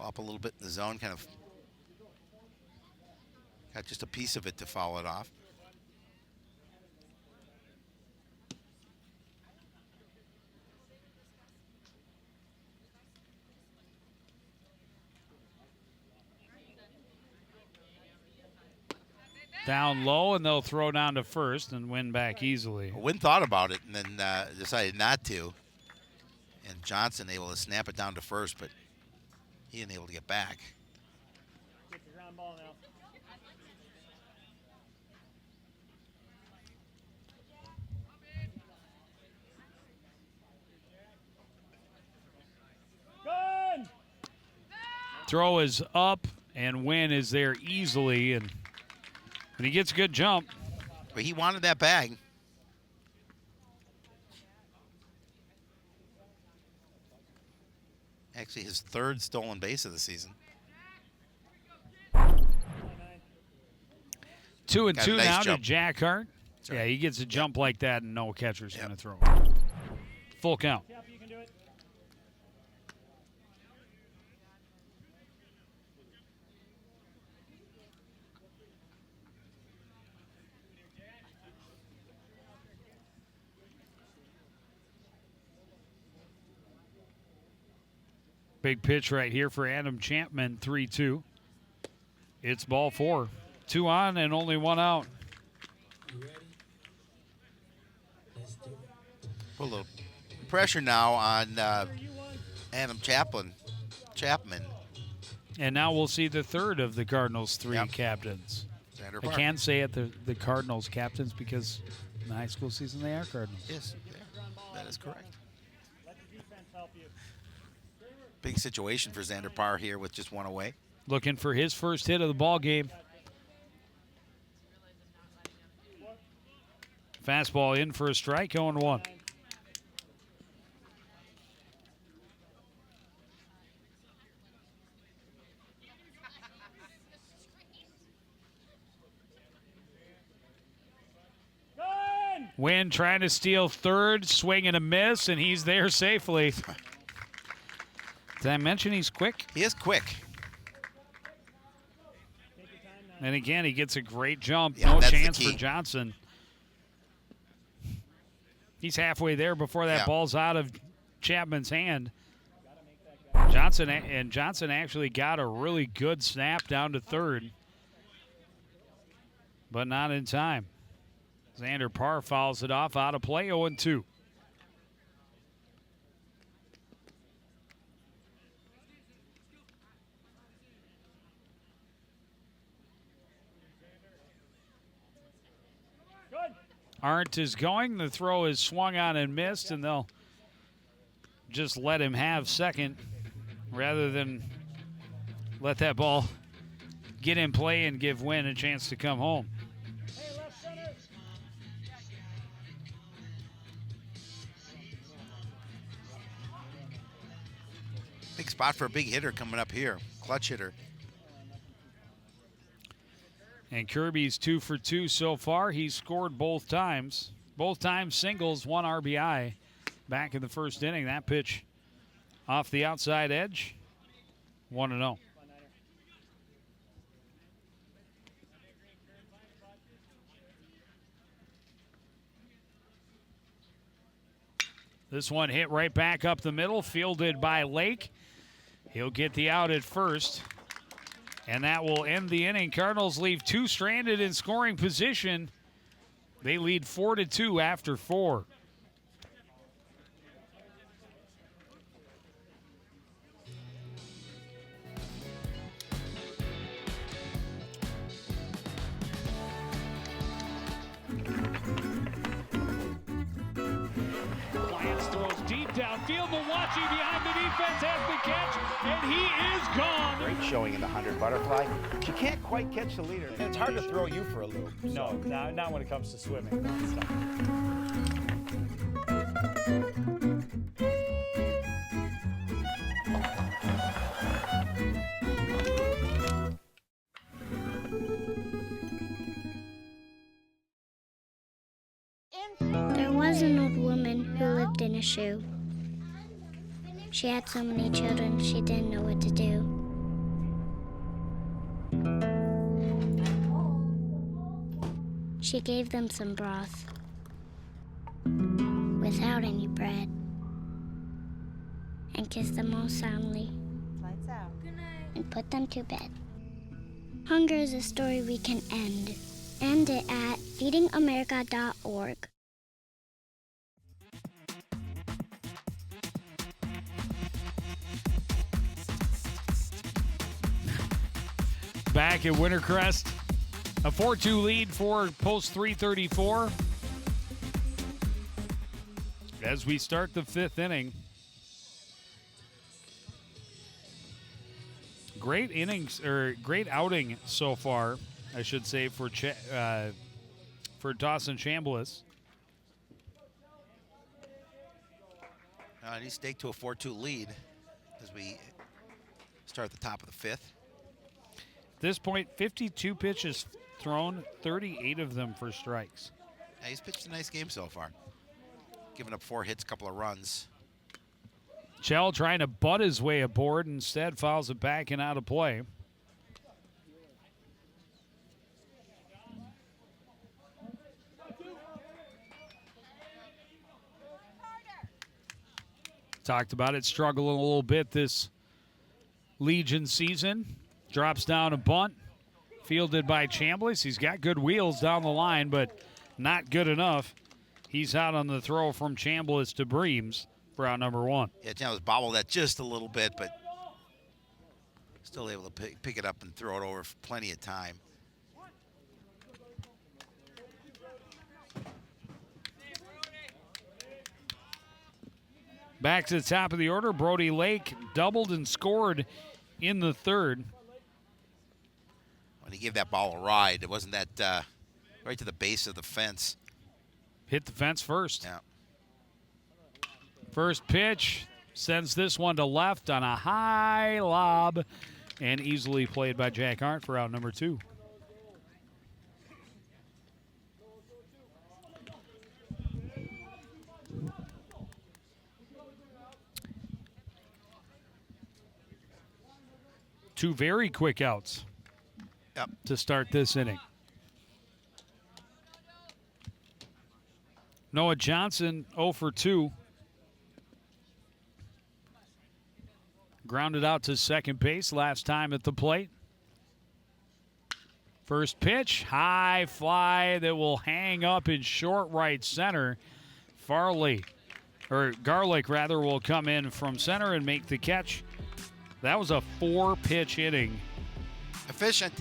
Up a little bit in the zone, kind of got just a piece of it to foul it off. Down low, and they'll throw down to first and win back easily. Wynn thought about it and then decided not to. And Johnson able to snap it down to first, but he ain't able to get back. Get the ground ball now. Good. Throw is up, and Win is there easily, and he gets a good jump. But he wanted that bag. Actually, his 3rd stolen base of the season. 2-2 Got a nice now jump. to Jack Hart. Right. Yeah, he gets a jump like that, and no catcher's going to throw. Full count. Yep, you can do it. Big pitch right here for Adam Chapman, 3-2. It's ball 4. 2 on and only 1 out. Put a little pressure now on Adam Chapman. And now we'll see the third of the Cardinals' 3 captains. Xander I Park. can say it, the Cardinals captains, because in the high school season they are Cardinals. Yes, that is correct. Big situation for Xander Parr here with just 1 away. Looking for his first hit of the ball game. Fastball in for a strike, 0-1. Wynn trying to steal third, swing and a miss, and he's there safely. Did I mention he's quick? He is quick. And again, he gets a great jump. Yeah, no that's the chance key. for Johnson. He's halfway there before that ball's out of Chapman's hand. Johnson actually got a really good snap down to third, but not in time. Xander Parr fouls it off, out of play, 0-2. Arndt is going. The throw is swung on and missed, and they'll just let him have second rather than let that ball get in play and give Wynn a chance to come home. Big spot for a big hitter coming up here. Clutch hitter. And Kirby's 2 for 2 so far. He's scored both times. Both times singles, 1 RBI back in the first inning. That pitch off the outside edge, 1-0. This one hit right back up the middle, fielded by Lake. He'll get the out at first. And that will end the inning. Cardinals leave 2 stranded in scoring position. They lead 4-2 after 4. Lance throws deep downfield. Milwaukee behind the defense has the catch, and he is gone. Great showing in the 100 butterfly. She can't quite catch the leader. And it's hard to throw you for a loop. No, not when it comes to swimming. There was an old woman who lived in a shoe. She had so many children, she didn't know what to do. She gave them some broth without any bread and kissed them all soundly and put them to bed. Hunger is a story we can end. End it at feedingamerica.org. Back at Wintercrest, a 4-2 lead for post 334. As we start the 5th inning. Great innings, or great outing so far, I should say, for Dawson Chambliss. And he staked to a 4-2 lead as we start at the top of the 5th. At this point, 52 pitches thrown, 38 of them for strikes. Yeah, he's pitched a nice game so far. Giving up 4 hits, couple of runs. Chell trying to butt his way aboard, instead fouls it back and out of play. Talked about it, struggling a little bit this Legion season. Drops down a bunt. Fielded by Chambliss. He's got good wheels down the line, but not good enough. He's out on the throw from Chambliss to Breams for out number 1. Yeah, Chambliss bobbled that just a little bit, but still able to pick it up and throw it over for plenty of time. Back to the top of the order, Brody Lake doubled and scored in the 3rd. When he gave that ball a ride, it wasn't that right to the base of the fence. Hit the fence first. Yeah. First pitch sends this one to left on a high lob and easily played by Jack Arndt for out number 2. Two very quick outs to start this inning. Noah Johnson 0 for 2. Grounded out to second base last time at the plate. First pitch, high fly that will hang up in short right center. Garlick will come in from center and make the catch. That was a 4-pitch inning. Efficient.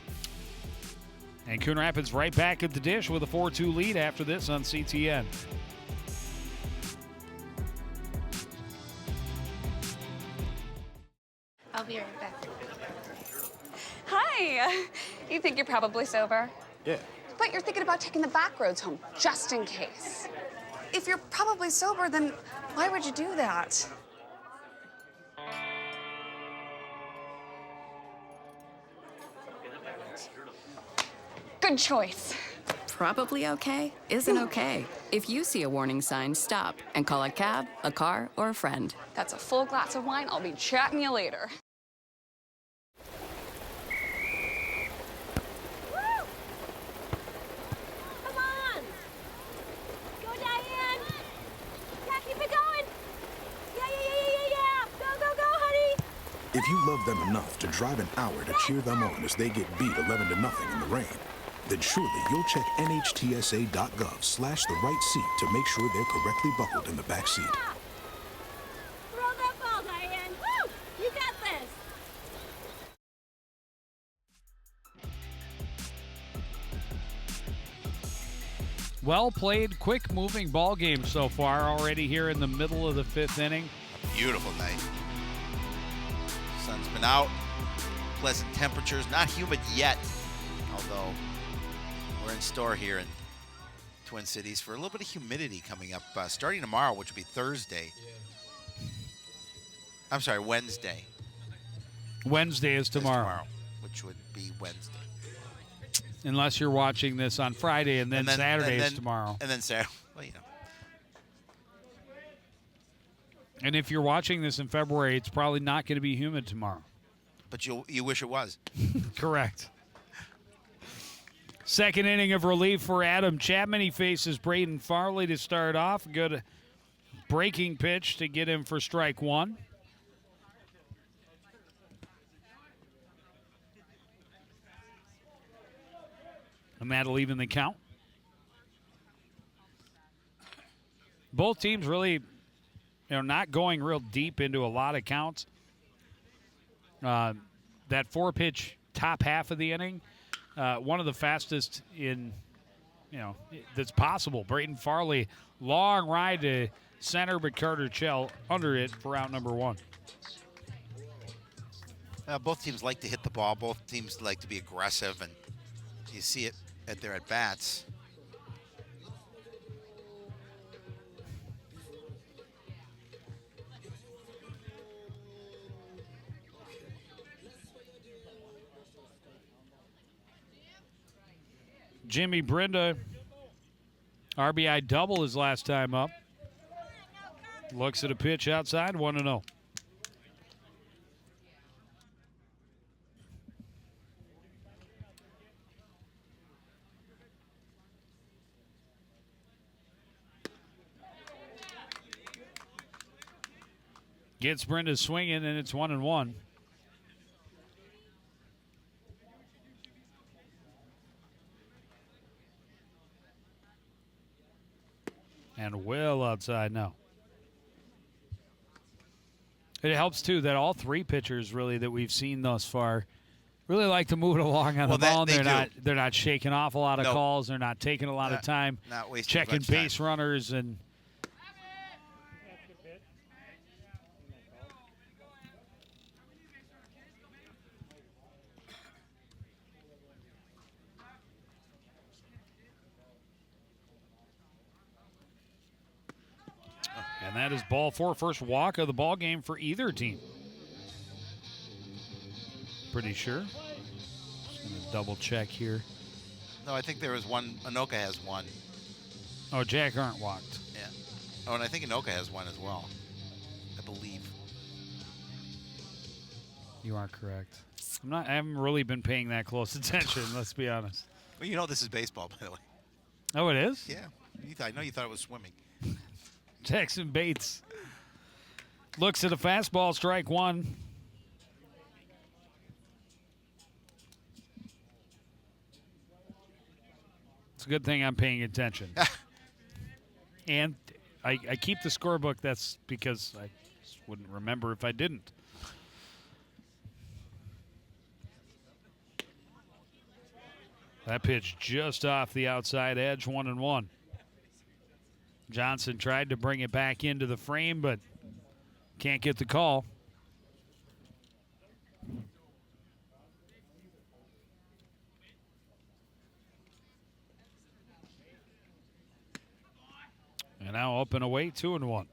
And Coon Rapids right back at the dish with a 4-2 lead after this on CTN. I'll be right back. Hi. You think you're probably sober? Yeah. But you're thinking about taking the back roads home, just in case. If you're probably sober, then why would you do that? Good choice. Probably okay isn't okay. If you see a warning sign, stop and call a cab, a car, or a friend. That's a full glass of wine. I'll be chatting you later. Come on! Go, Diane! Yeah, keep it going! Yeah! Go, honey! If you love them enough to drive an hour to cheer them on as they get beat 11-0 in the rain, then surely you'll check nhtsa.gov/the right seat to make sure they're correctly buckled in the back seat. Throw that ball, Diane! Woo! You got this! Well played, quick moving ball game so far, already here in the middle of the 5th inning. Beautiful night. Sun's been out. Pleasant temperatures, not humid yet, although we're in store here in Twin Cities for a little bit of humidity coming up starting tomorrow, which will be Thursday. I'm sorry, Wednesday. Wednesday is tomorrow. Which would be Wednesday. Unless you're watching this on Friday, and then Saturday is tomorrow. And then Saturday, well, you know. And if you're watching this in February, it's probably not going to be humid tomorrow. But you wish it was. Correct. Second inning of relief for Adam Chapman. He faces Braden Farley to start off. Good breaking pitch to get him for strike 1. And that'll even the count. Both teams really, not going real deep into a lot of counts. That 4-pitch top half of the inning, one of the fastest in, that's possible. Braden Farley, long ride to center, but Carter Chell under it for out number 1. Both teams like to hit the ball. Both teams like to be aggressive, and you see it at their at-bats. Jimmy Brenda, RBI double his last time up. Looks at a pitch outside, 1-0. Gets Brenda swinging, and it's 1-1. And well outside now. It helps, too, that all three pitchers, really, that we've seen thus far really like to move it along on the ball. They're not shaking off a lot of calls. They're not taking a lot of time not wasting checking much base time. runners. And that is ball 4, first walk of the ball game for either team. Pretty sure. Just going to double check here. No, I think there was one. Anoka has one. Oh, Jack Arndt walked. Yeah. Oh, and I think Anoka has one as well. I believe. You are correct. I haven't really been paying that close attention, let's be honest. Well, you know this is baseball, by the way. Oh, it is? Yeah. I know you thought it was swimming. Jackson Bates looks at a fastball, strike one. It's a good thing I'm paying attention. And I keep the scorebook. That's because I just wouldn't remember if I didn't. That pitch just off the outside edge, 1-1. Johnson tried to bring it back into the frame, but can't get the call. And now up and away, 2-1.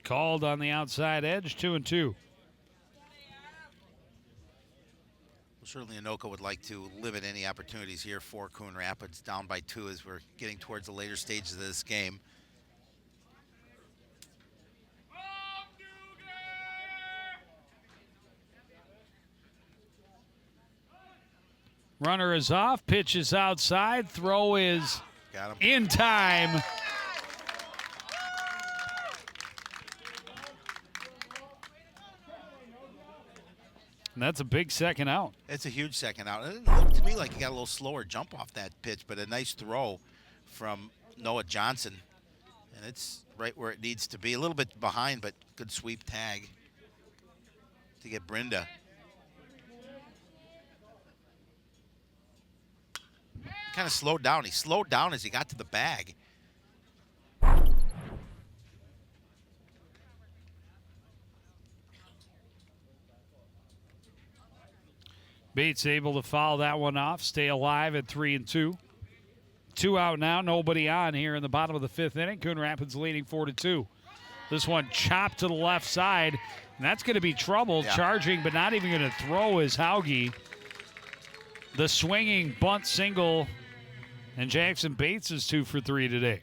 Called on the outside edge, 2-2. Well, certainly Anoka would like to limit any opportunities here for Coon Rapids, down by 2 as we're getting towards the later stages of this game. Runner is off, pitch is outside, throw is in time. And that's a big second out. It's a huge second out. It looked to me like he got a little slower jump off that pitch, but a nice throw from Noah Johnson. And it's right where it needs to be. A little bit behind, but good sweep tag to get Brenda. Kind of slowed down. He slowed down as he got to the bag. Bates able to foul that one off, stay alive at 3-2. 2 out now, nobody on here in the bottom of the 5th inning. Coon Rapids leading 4-2. This one chopped to the left side, and that's going to be trouble. Yeah. Charging, but not even going to throw is Hauge. The swinging bunt single, and Jackson Bates is 2 for 3 today.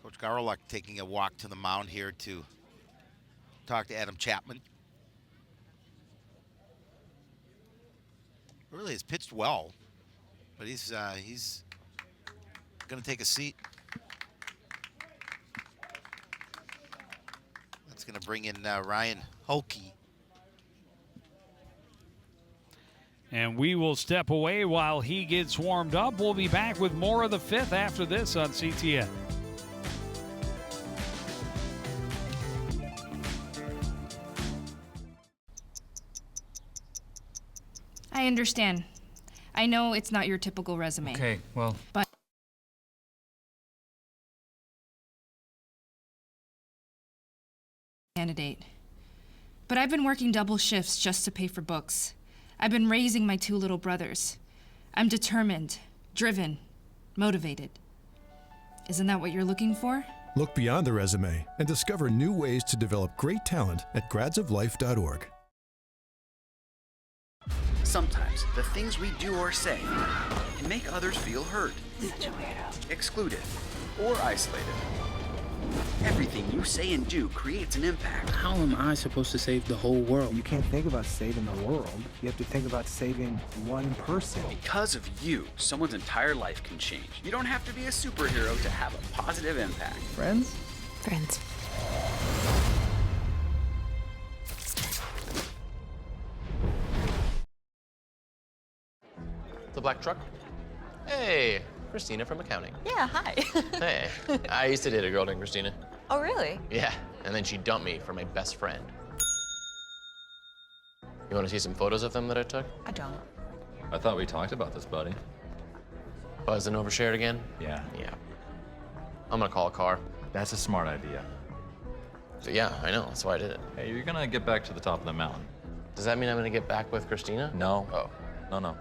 Coach Garlock taking a walk to the mound here to talk to Adam Chapman. Really has pitched well, but he's going to take a seat. That's going to bring in Ryan Holke. And we will step away while he gets warmed up. We'll be back with more of the 5th after this on CTN. I understand. I know it's not your typical resume. Okay, well. But candidate. But I've been working double shifts just to pay for books. I've been raising my 2 little brothers. I'm determined, driven, motivated. Isn't that what you're looking for? Look beyond the resume and discover new ways to develop great talent at gradsoflife.org. Sometimes the things we do or say can make others feel hurt, excluded, or isolated. Every Everything you say and do creates an impact. How am I supposed to save the whole world? You can't think about saving the world. You have to think about saving one person. Because of you, someone's entire life can change. You don't have to be a superhero to have a positive impact. Friends? Friends. The black truck? Hey, Christina from accounting. Yeah, hi. Hey, I used to date a girl named Christina. Oh, really? Yeah, and then she dumped me for my best friend. You want to see some photos of them that I took? I don't. I thought we talked about this, buddy. Buzz and overshared again? Yeah. Yeah. I'm gonna call a car. That's a smart idea. So yeah, I know, that's why I did it. Hey, you're gonna get back to the top of the mountain. Does that mean I'm gonna get back with Christina? No. Oh. No.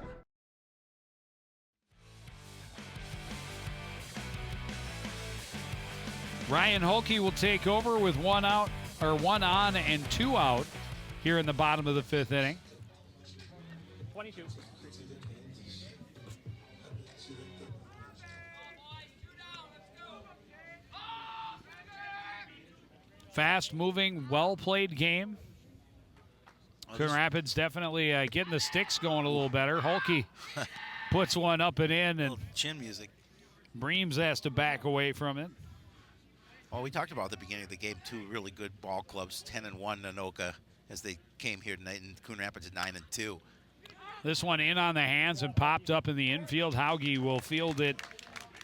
Ryan Holke will take over with one on and 2 out here in the bottom of the 5th inning. 22. Fast-moving, well-played game. Coon Rapids definitely getting the sticks going a little better. Holke puts one up and in, and chin music. Breams has to back away from it. Well, we talked about at the beginning of the game, 2 really good ball clubs, 10-1 Anoka, as they came here tonight, and Coon Rapids at 9-2. This one in on the hands and popped up in the infield. Hauge will field it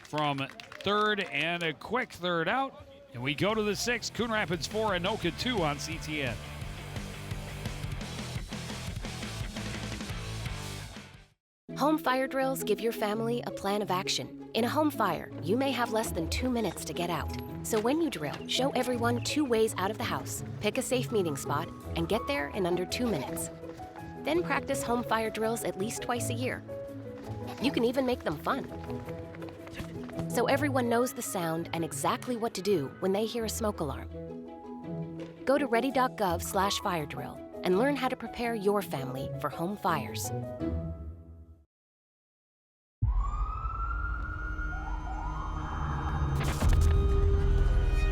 from third, and a quick third out. And we go to the 6th. Coon Rapids 4, Anoka 2 on CTN. Home fire drills give your family a plan of action. In a home fire, you may have less than 2 minutes to get out. So when you drill, show everyone 2 ways out of the house, pick a safe meeting spot, and get there in under 2 minutes. Then practice home fire drills at least twice a year. You can even make them fun. So everyone knows the sound and exactly what to do when they hear a smoke alarm. Go to ready.gov/fire drill and learn how to prepare your family for home fires.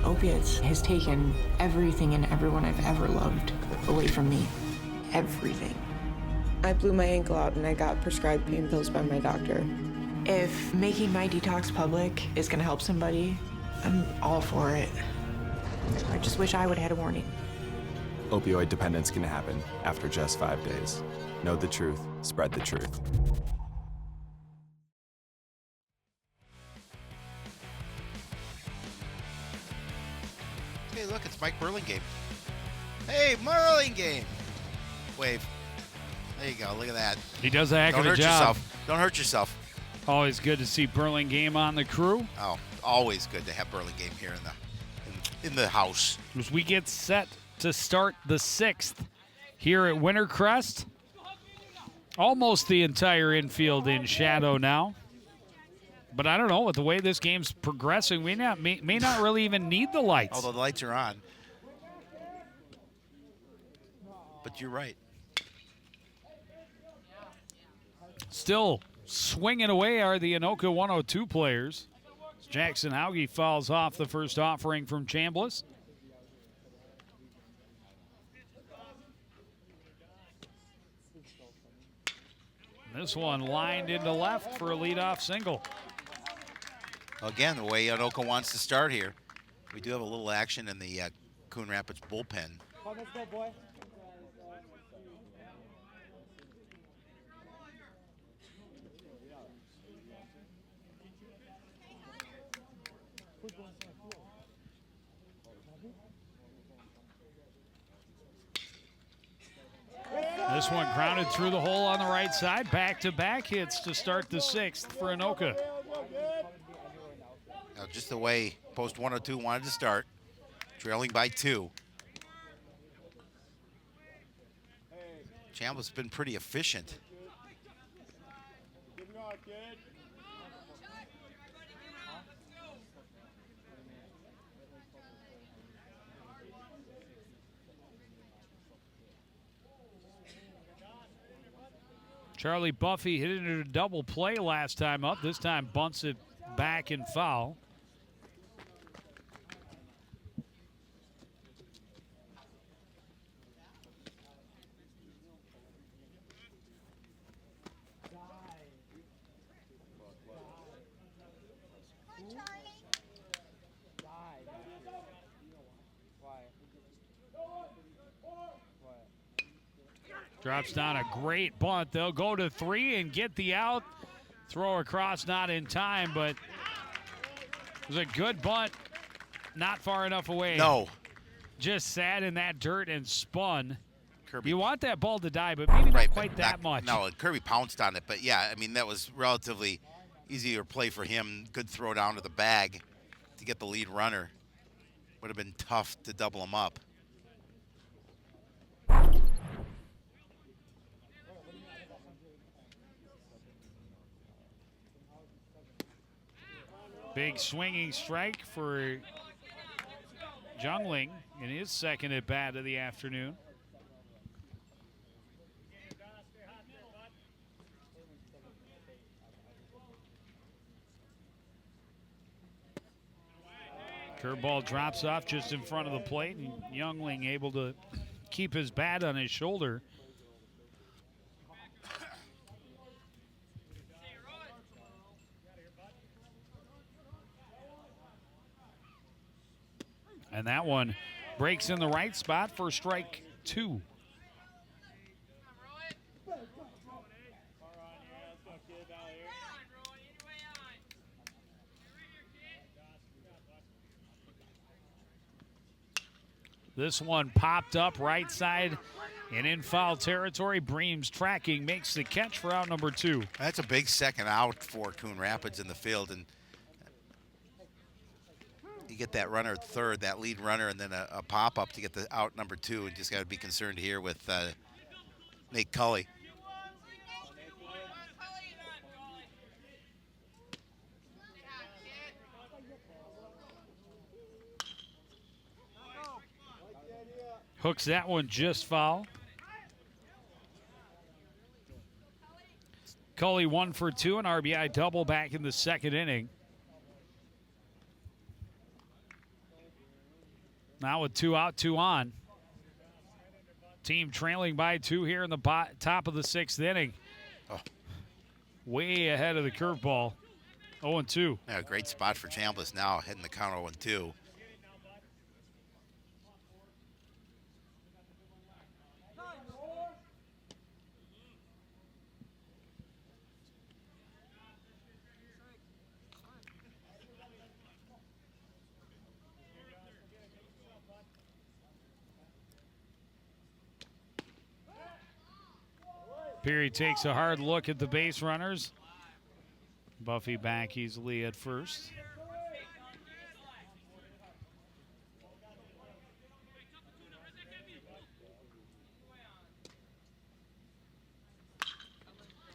Opiates has taken everything and everyone I've ever loved away from me. Everything. I blew my ankle out and I got prescribed pain pills by my doctor. If making my detox public is gonna help somebody, I'm all for it. I just wish I would have had a warning. Opioid dependence can happen after just 5 days. Know the truth, spread the truth. Hey, look, it's Mike Burlingame. Hey, Burlingame! Wave. There you go, look at that. He does a heck of a job. Yourself. Don't hurt yourself. Always good to see Burlingame on the crew. Oh, always good to have Burlingame here in the house. As we get set to start the 6th here at Wintercrest. Almost the entire infield in shadow now. But I don't know, with the way this game's progressing, we may not really even need the lights. Although the lights are on. But you're right. Still swinging away are the Anoka 102 players. Jackson Hauge fouls off the first offering from Chambliss. This one lined into left for a leadoff single. Again, the way Anoka wants to start here. We do have a little action in the Coon Rapids bullpen. Let's go, boy. This one grounded through the hole on the right side. Back-to-back hits to start the 6th for Anoka. Now, just the way Post 102 wanted to start, trailing by 2. Chambliss has been pretty efficient. Charlie Buffy hit it a double play last time up. This time bunts it back and foul. Drops down a great bunt. They'll go to 3 and get the out. Throw across, not in time, but it was a good bunt. Not far enough away. No. Just sat in that dirt and spun. Kirby. You want that ball to die, but maybe not quite that much. No, Kirby pounced on it, but yeah, I mean, that was relatively easier play for him. Good throw down to the bag to get the lead runner. Would have been tough to double him up. Big swinging strike for Jungling in his second at bat of the afternoon. Curveball drops off just in front of the plate, and Jungling able to keep his bat on his shoulder. And that one breaks in the right spot for strike 2. This one popped up right side and in foul territory. Breams tracking, makes the catch for out number 2. That's a big second out for Coon Rapids in the field, and you get that runner at third, that lead runner, and then a pop-up to get the out number 2, and just got to be concerned here with Nate Cully. Hooks that one just foul. Cully 1 for 2, an RBI double back in the second inning. Now with 2 out, 2 on. Team trailing by 2 here in the top of the 6th inning. Oh. Way ahead of the curveball. 0-2. Yeah, a great spot for Chambliss now, heading the count 0-2. Peary takes a hard look at the base runners. Buffy back easily at first.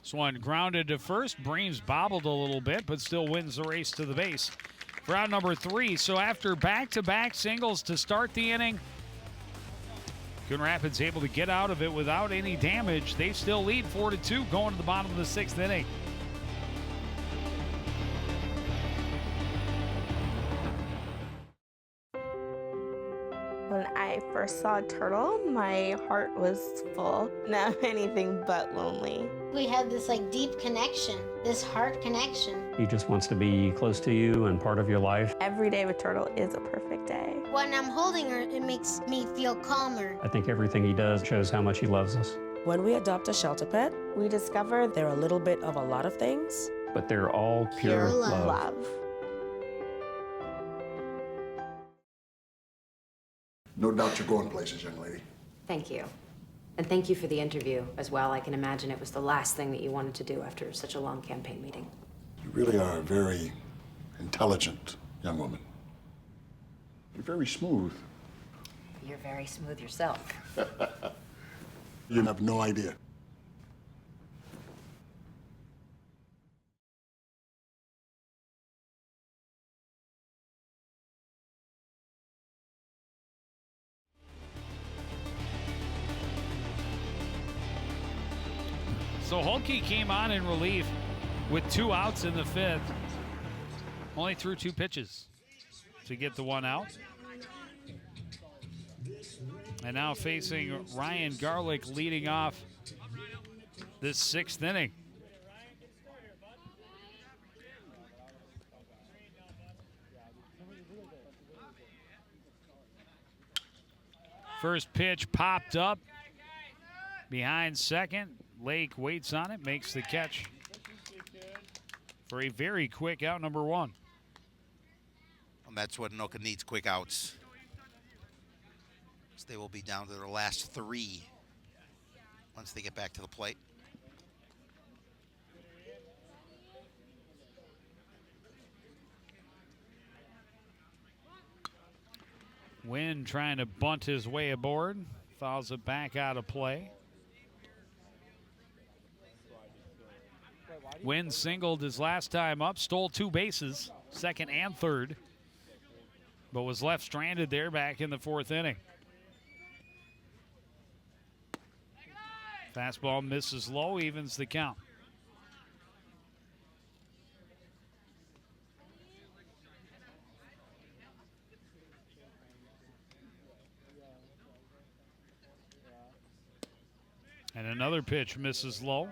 This one grounded to first. Breams bobbled a little bit, but still wins the race to the base for out number 3. So after back-to-back singles to start the inning, Coon Rapids able to get out of it without any damage. They still lead 4-2 going to the bottom of the 6th inning. When I first saw Turtle, my heart was full. Now anything but lonely. We had this deep connection, this heart connection. He just wants to be close to you and part of your life. Every day with Turtle is a perfect day. When I'm holding her, it makes me feel calmer. I think everything he does shows how much he loves us. When we adopt a shelter pet, we discover they're a little bit of a lot of things. But they're all pure love. No doubt you're going places, young lady. Thank you. And thank you for the interview as well. I can imagine it was the last thing that you wanted to do after such a long campaign meeting. You really are a very intelligent young woman. You're very smooth. You're very smooth yourself. You have no idea. So Hulke came on in relief with 2 outs in the 5th. Only threw 2 pitches to get the 1 out. And now facing Ryan Garlick leading off this 6th inning. First pitch popped up Behind second, Lake waits on it, makes the catch for a very quick out, number 1. And that's what Anoka needs, quick outs. So they will be down to their last 3 once they get back to the plate. Wynn trying to bunt his way aboard. Fouls it back out of play. Wynn singled his last time up, stole 2 bases, second and third, but was left stranded there back in the 4th inning. Fastball misses low, evens the count. And another pitch misses low.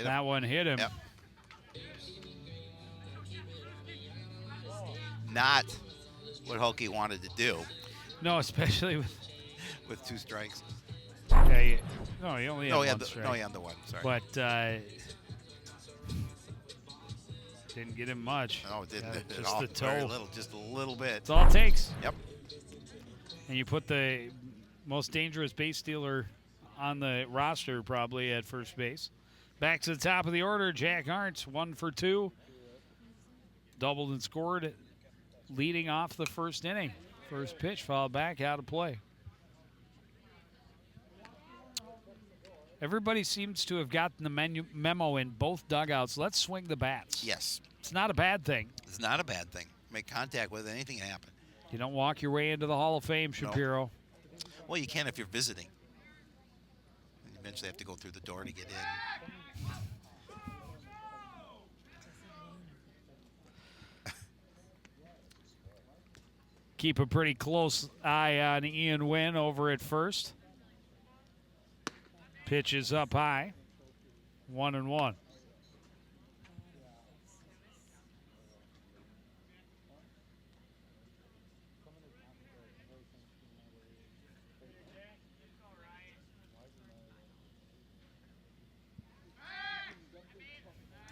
That one hit him. Yep. Not what Hulkie wanted to do. No, especially with 2 strikes. Yeah, no, he only had one strike. No, he had the one. Sorry. But didn't get him much. No, it didn't. Just all, the toe. Very little, just a little bit. That's all it takes. Yep. And you put the most dangerous base stealer on the roster probably at first base. Back to the top of the order, Jack Arndt, 1 for 2. Doubled and scored, leading off the 1st inning. First pitch fouled back out of play. Everybody seems to have gotten the memo in both dugouts. Let's swing the bats. Yes. It's not a bad thing. It's not a bad thing. Make contact with it, anything can happen. You don't walk your way into the Hall of Fame, Shapiro. No. Well, you can if you're visiting. You eventually have to go through the door to get in. Keep a pretty close eye on Ian Wynn over at first. Pitch is up high. 1-1.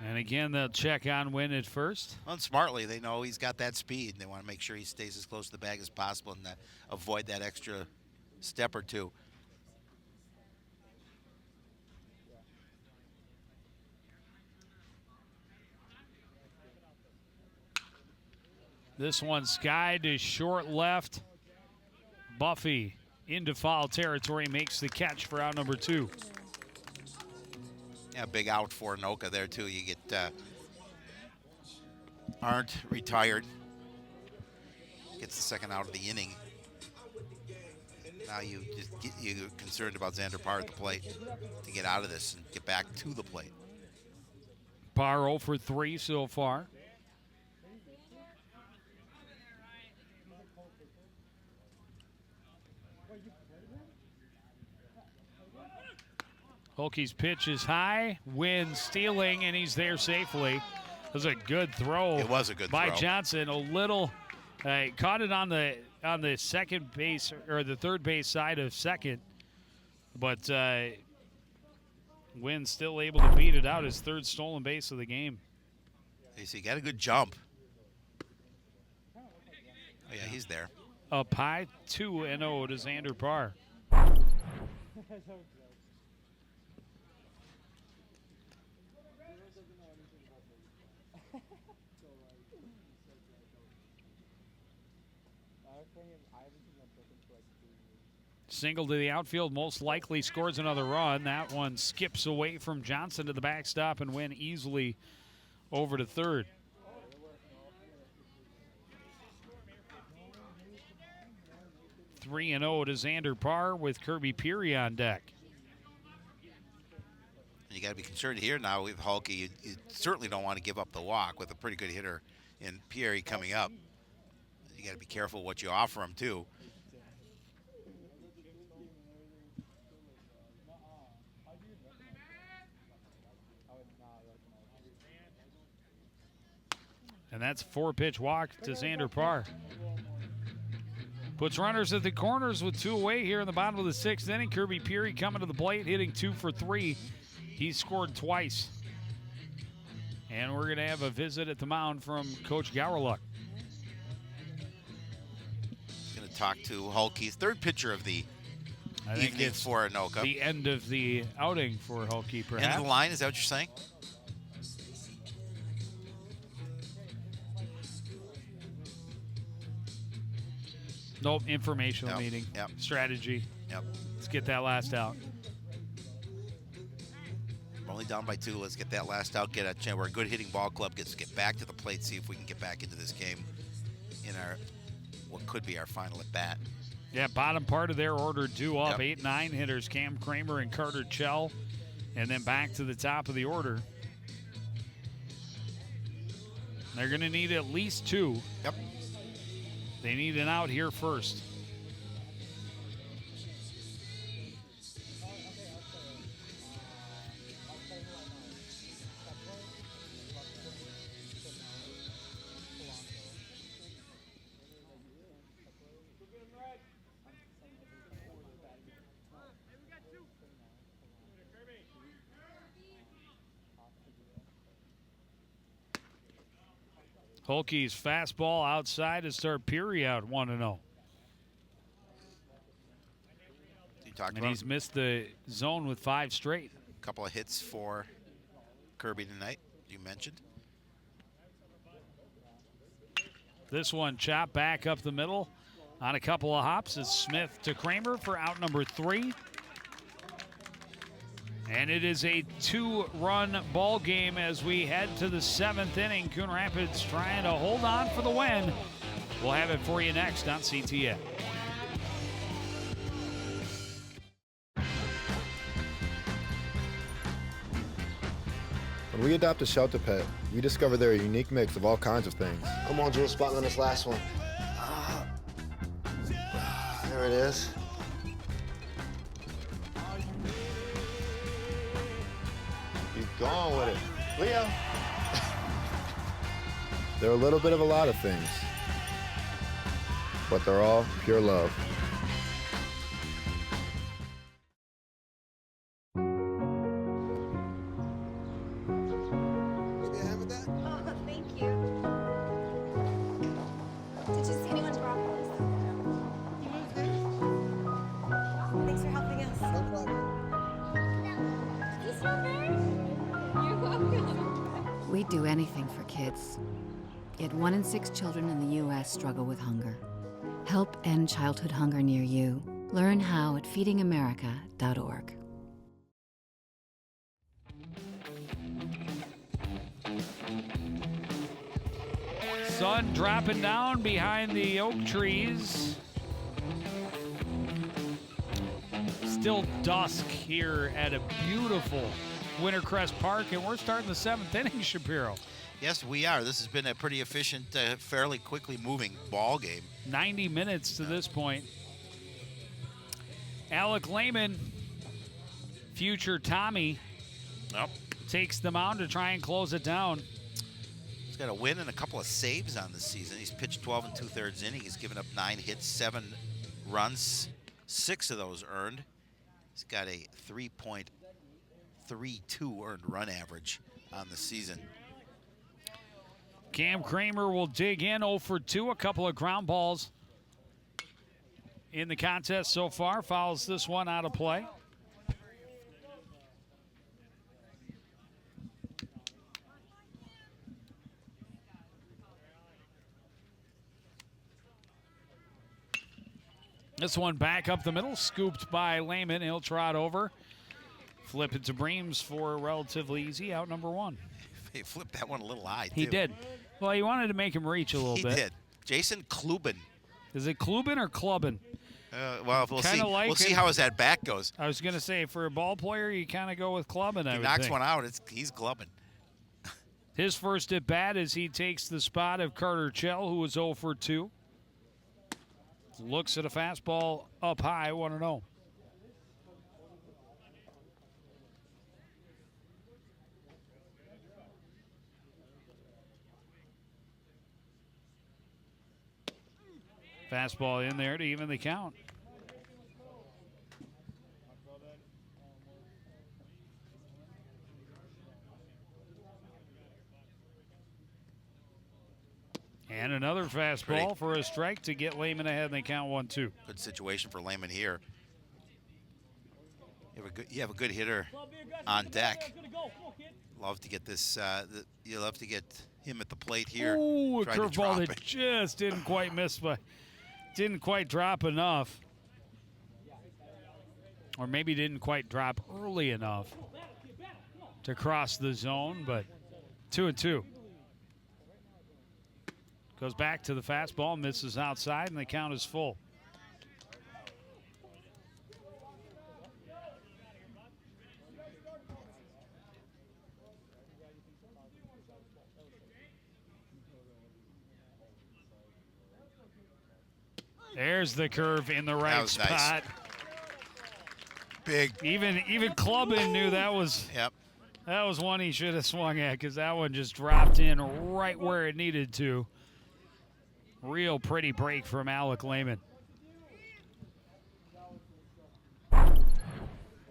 And again, they'll check on Wynn at first. Well, and smartly, they know he's got that speed, and they want to make sure he stays as close to the bag as possible and avoid that extra step or 2. This one skied to short left. Buffy into foul territory, makes the catch for out number 2. Yeah, big out for Anoka there, too. You get Arndt retired. Gets the second out of the inning. Now you're concerned about Xander Parr at the plate to get out of this and get back to the plate. Parr 0 for 3 so far. Hulkie's pitch is high. Wynn stealing, and he's there safely. It was a good throw. It was a good by throw. Johnson. A little caught it on the second base or the third base side of second, but Wynn still able to beat it out. His 3rd stolen base of the game. Hey, so you got a good jump. Oh yeah, he's there. Up high, 2-0 to Xander Parr. Single to the outfield, most likely scores another run. That one skips away from Johnson to the backstop and Wynn easily over to third. Three 3-0 to Xander Parr with Kirby Peary on deck. You got to be concerned here now with Hulkie. You certainly don't want to give up the walk with a pretty good hitter in Peary coming up. You got to be careful what you offer him too. And that's a 4-pitch walk to Xander Parr. Puts runners at the corners with 2 away here in the bottom of the 6th inning. Kirby Peary coming to the plate, hitting 2 for 3. He scored twice. And we're going to have a visit at the mound from Coach Gowerluck. Going to talk to Hulkey, third pitcher of the I think evening it's for Anoka. the end of the outing for Hulkey, perhaps. End of the line, is that what you're saying? Nope, informational meeting. Yep. Strategy. Yep. Let's get that last out. We're only down by 2. Let's get that last out. Get a chance. We're a good hitting ball club. Get back to the plate. See if we can get back into this game in our what could be our final at bat. Yeah, bottom part of their order due up. 8-9 hitters, Cam Kramer and Carter Chell. And then back to the top of the order. They're going to need at least 2. Yep. They need an out here first. Hulkey's fastball outside to start Peary out 1-0. And he's missed the zone with 5 straight. A couple of hits for Kirby tonight, you mentioned. This one chopped back up the middle on a couple of hops. It's Smith to Kramer for out number 3. And it is a 2-run ball game as we head to the 7th inning. Coon Rapids trying to hold on for the win. We'll have it for you next on CTN. When we adopt a shelter pet, we discover they're a unique mix of all kinds of things. Come on, Jules, spot on this last one. There it is. Keep going with it. Leo. They're a little bit of a lot of things, but they're all pure love. We'd do anything for kids. Yet 1 in 6 children in the U.S. struggle with hunger. Help end childhood hunger near you. Learn how at feedingamerica.org. Sun dropping down behind the oak trees. Still dusk here at a beautiful Wintercrest Park, and we're starting the 7th inning, Shapiro. Yes, we are. This has been a pretty efficient, fairly quickly moving ball game. 90 minutes to this point. Alec Lehman, future Tommy, takes the mound to try and close it down. He's got a win and a couple of saves on the season. He's pitched 12 2/3 innings. He's given up 9 hits, 7 runs, 6 of those earned. He's got a 3.32 earned run average on the season. Cam Kramer will dig in 0 for 2, a couple of ground balls in the contest so far. Fouls this one out of play. This one back up the middle, scooped by Lehman. He'll trot over. Flip it to Breams for relatively easy out number 1. He flipped that one a little high, He too. did. Well, he wanted to make him reach a little bit. He did. Jason Klubin. Is it Klubin or Clubbin? Well, we'll see. We'll see how his at bat goes. I was going to say, for a ball player, you kind of go with Clubbin. He knocks one out. He's clubbing. His first at bat as he takes the spot of Carter Chell, who was 0 for 2. Looks at a fastball up high, 1-0. Fastball in there to even the count. And another fastball for a strike to get Lehman ahead, and they count 1-2. Good situation for Lehman here. You have a good hitter on deck. Love to get this. You love to get him at the plate here. Ooh, a curveball that just didn't quite miss, but didn't quite drop enough, or maybe didn't quite drop early enough to cross the zone. But 2-2. Goes back to the fastball, misses outside, and the count is full. There's the curve in the right spot. Nice. Big. Even Clubbin knew that was. Yep. That was one he should have swung at, because that one just dropped in right where it needed to. Real pretty break from Alec Lehman.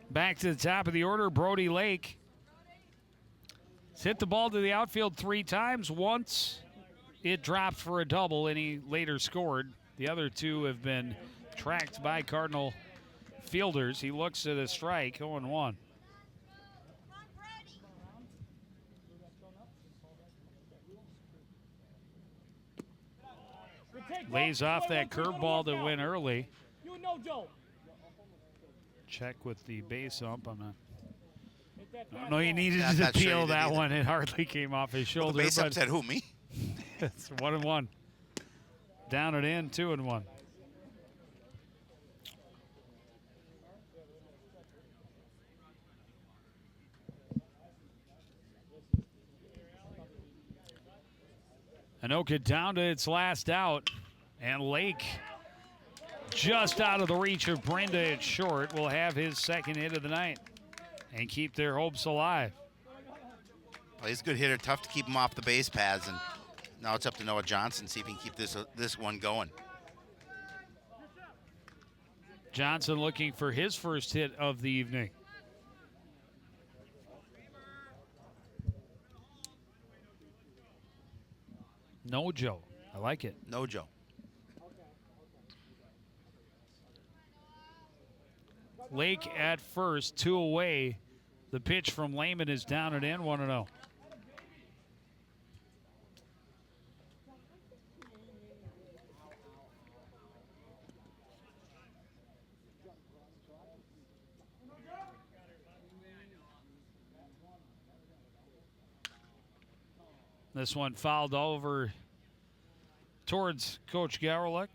Back to the top of the order, Brody Lake. He's hit the ball to the outfield 3 times. Once it dropped for a double, and he later scored. The other 2 have been tracked by Cardinal fielders. He looks at a strike, 0-1. Lays off that curveball that went early. Check with the base ump. I'm not. I don't know he needed to peel that one. It hardly came off his shoulder. Well, the base ump said, who, me? It's 1-1. Down it in, 2-1. Anoka down to its last out, and Lake just out of the reach of Brenda at short will have his second hit of the night and keep their hopes alive. Well, he's a good hitter. Tough to keep him off the base paths, and now it's up to Noah Johnson, see if he can keep this one going. Johnson looking for his first hit of the evening. No Joe. I like it. No Joe. Lake at first, 2 away. The pitch from Lehman is down and in, 1-0. This one fouled over towards Coach Gawryluk.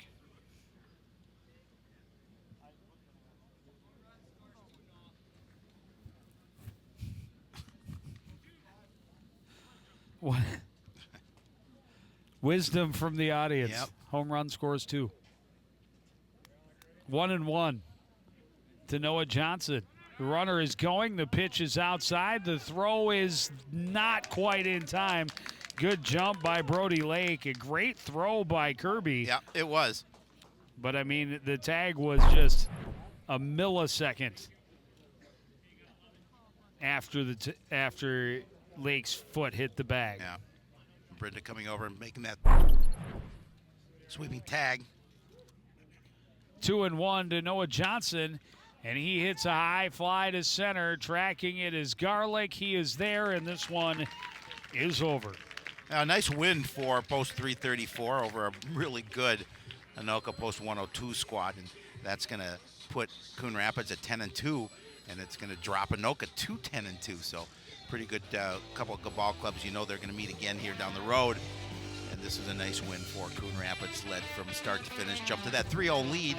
Wisdom from the audience. Yep. Home run scores 2. 1-1 to Noah Johnson. The runner is going. The pitch is outside. The throw is not quite in time. Good jump by Brody Lake. A great throw by Kirby. Yeah, it was. But, I mean, the tag was just a millisecond after Lake's foot hit the bag. Yeah. Brenda coming over and making that sweeping tag. 2-1 to Noah Johnson, and he hits a high fly to center. Tracking it is Garlick. He is there, and this one is over. A nice win for Post 334 over a really good Anoka Post 102 squad, and that's going to put Coon Rapids at 10-2, and it's going to drop Anoka to 10-2. So pretty good couple of good ball clubs. You know they're going to meet again here down the road, and this is a nice win for Coon Rapids, led from start to finish. Jumped to that 3-0 lead.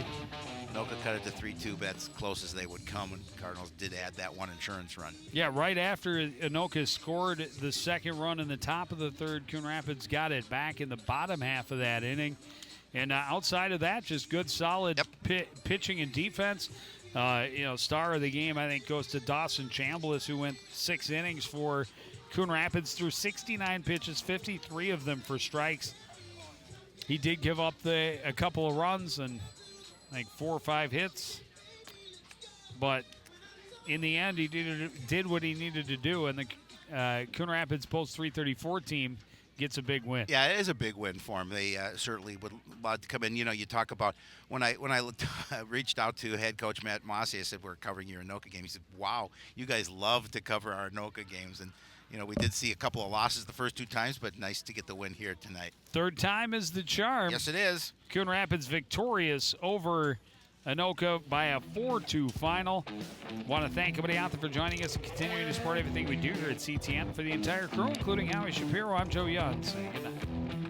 Anoka cut it to 3-2, but that's close as they would come, and Cardinals did add that one insurance run. Yeah, right after Anoka scored the second run in the top of the third, Coon Rapids got it back in the bottom half of that inning. And outside of that, just good, solid pitching and defense. Star of the game, I think, goes to Dawson Chambliss, who went 6 innings for Coon Rapids, threw 69 pitches, 53 of them for strikes. He did give up a couple of runs and like 4 or 5 hits. But in the end, he did what he needed to do, and the Coon Rapids Post 334 team gets a big win. Yeah, it is a big win for them. They certainly would love to come in. You know, you talk about when I reached out to head coach Matt Mossy, I said, we're covering your Anoka game. He said, wow, you guys love to cover our Anoka games. And, you know, we did see a couple of losses the first 2 times, but nice to get the win here tonight. Third time is the charm. Yes, it is. Coon Rapids victorious over Anoka by a 4-2 final. Want to thank everybody out there for joining us and continuing to support everything we do here at CTN. For the entire crew, including Howie Shapiro, I'm Joe Young. Saying good night.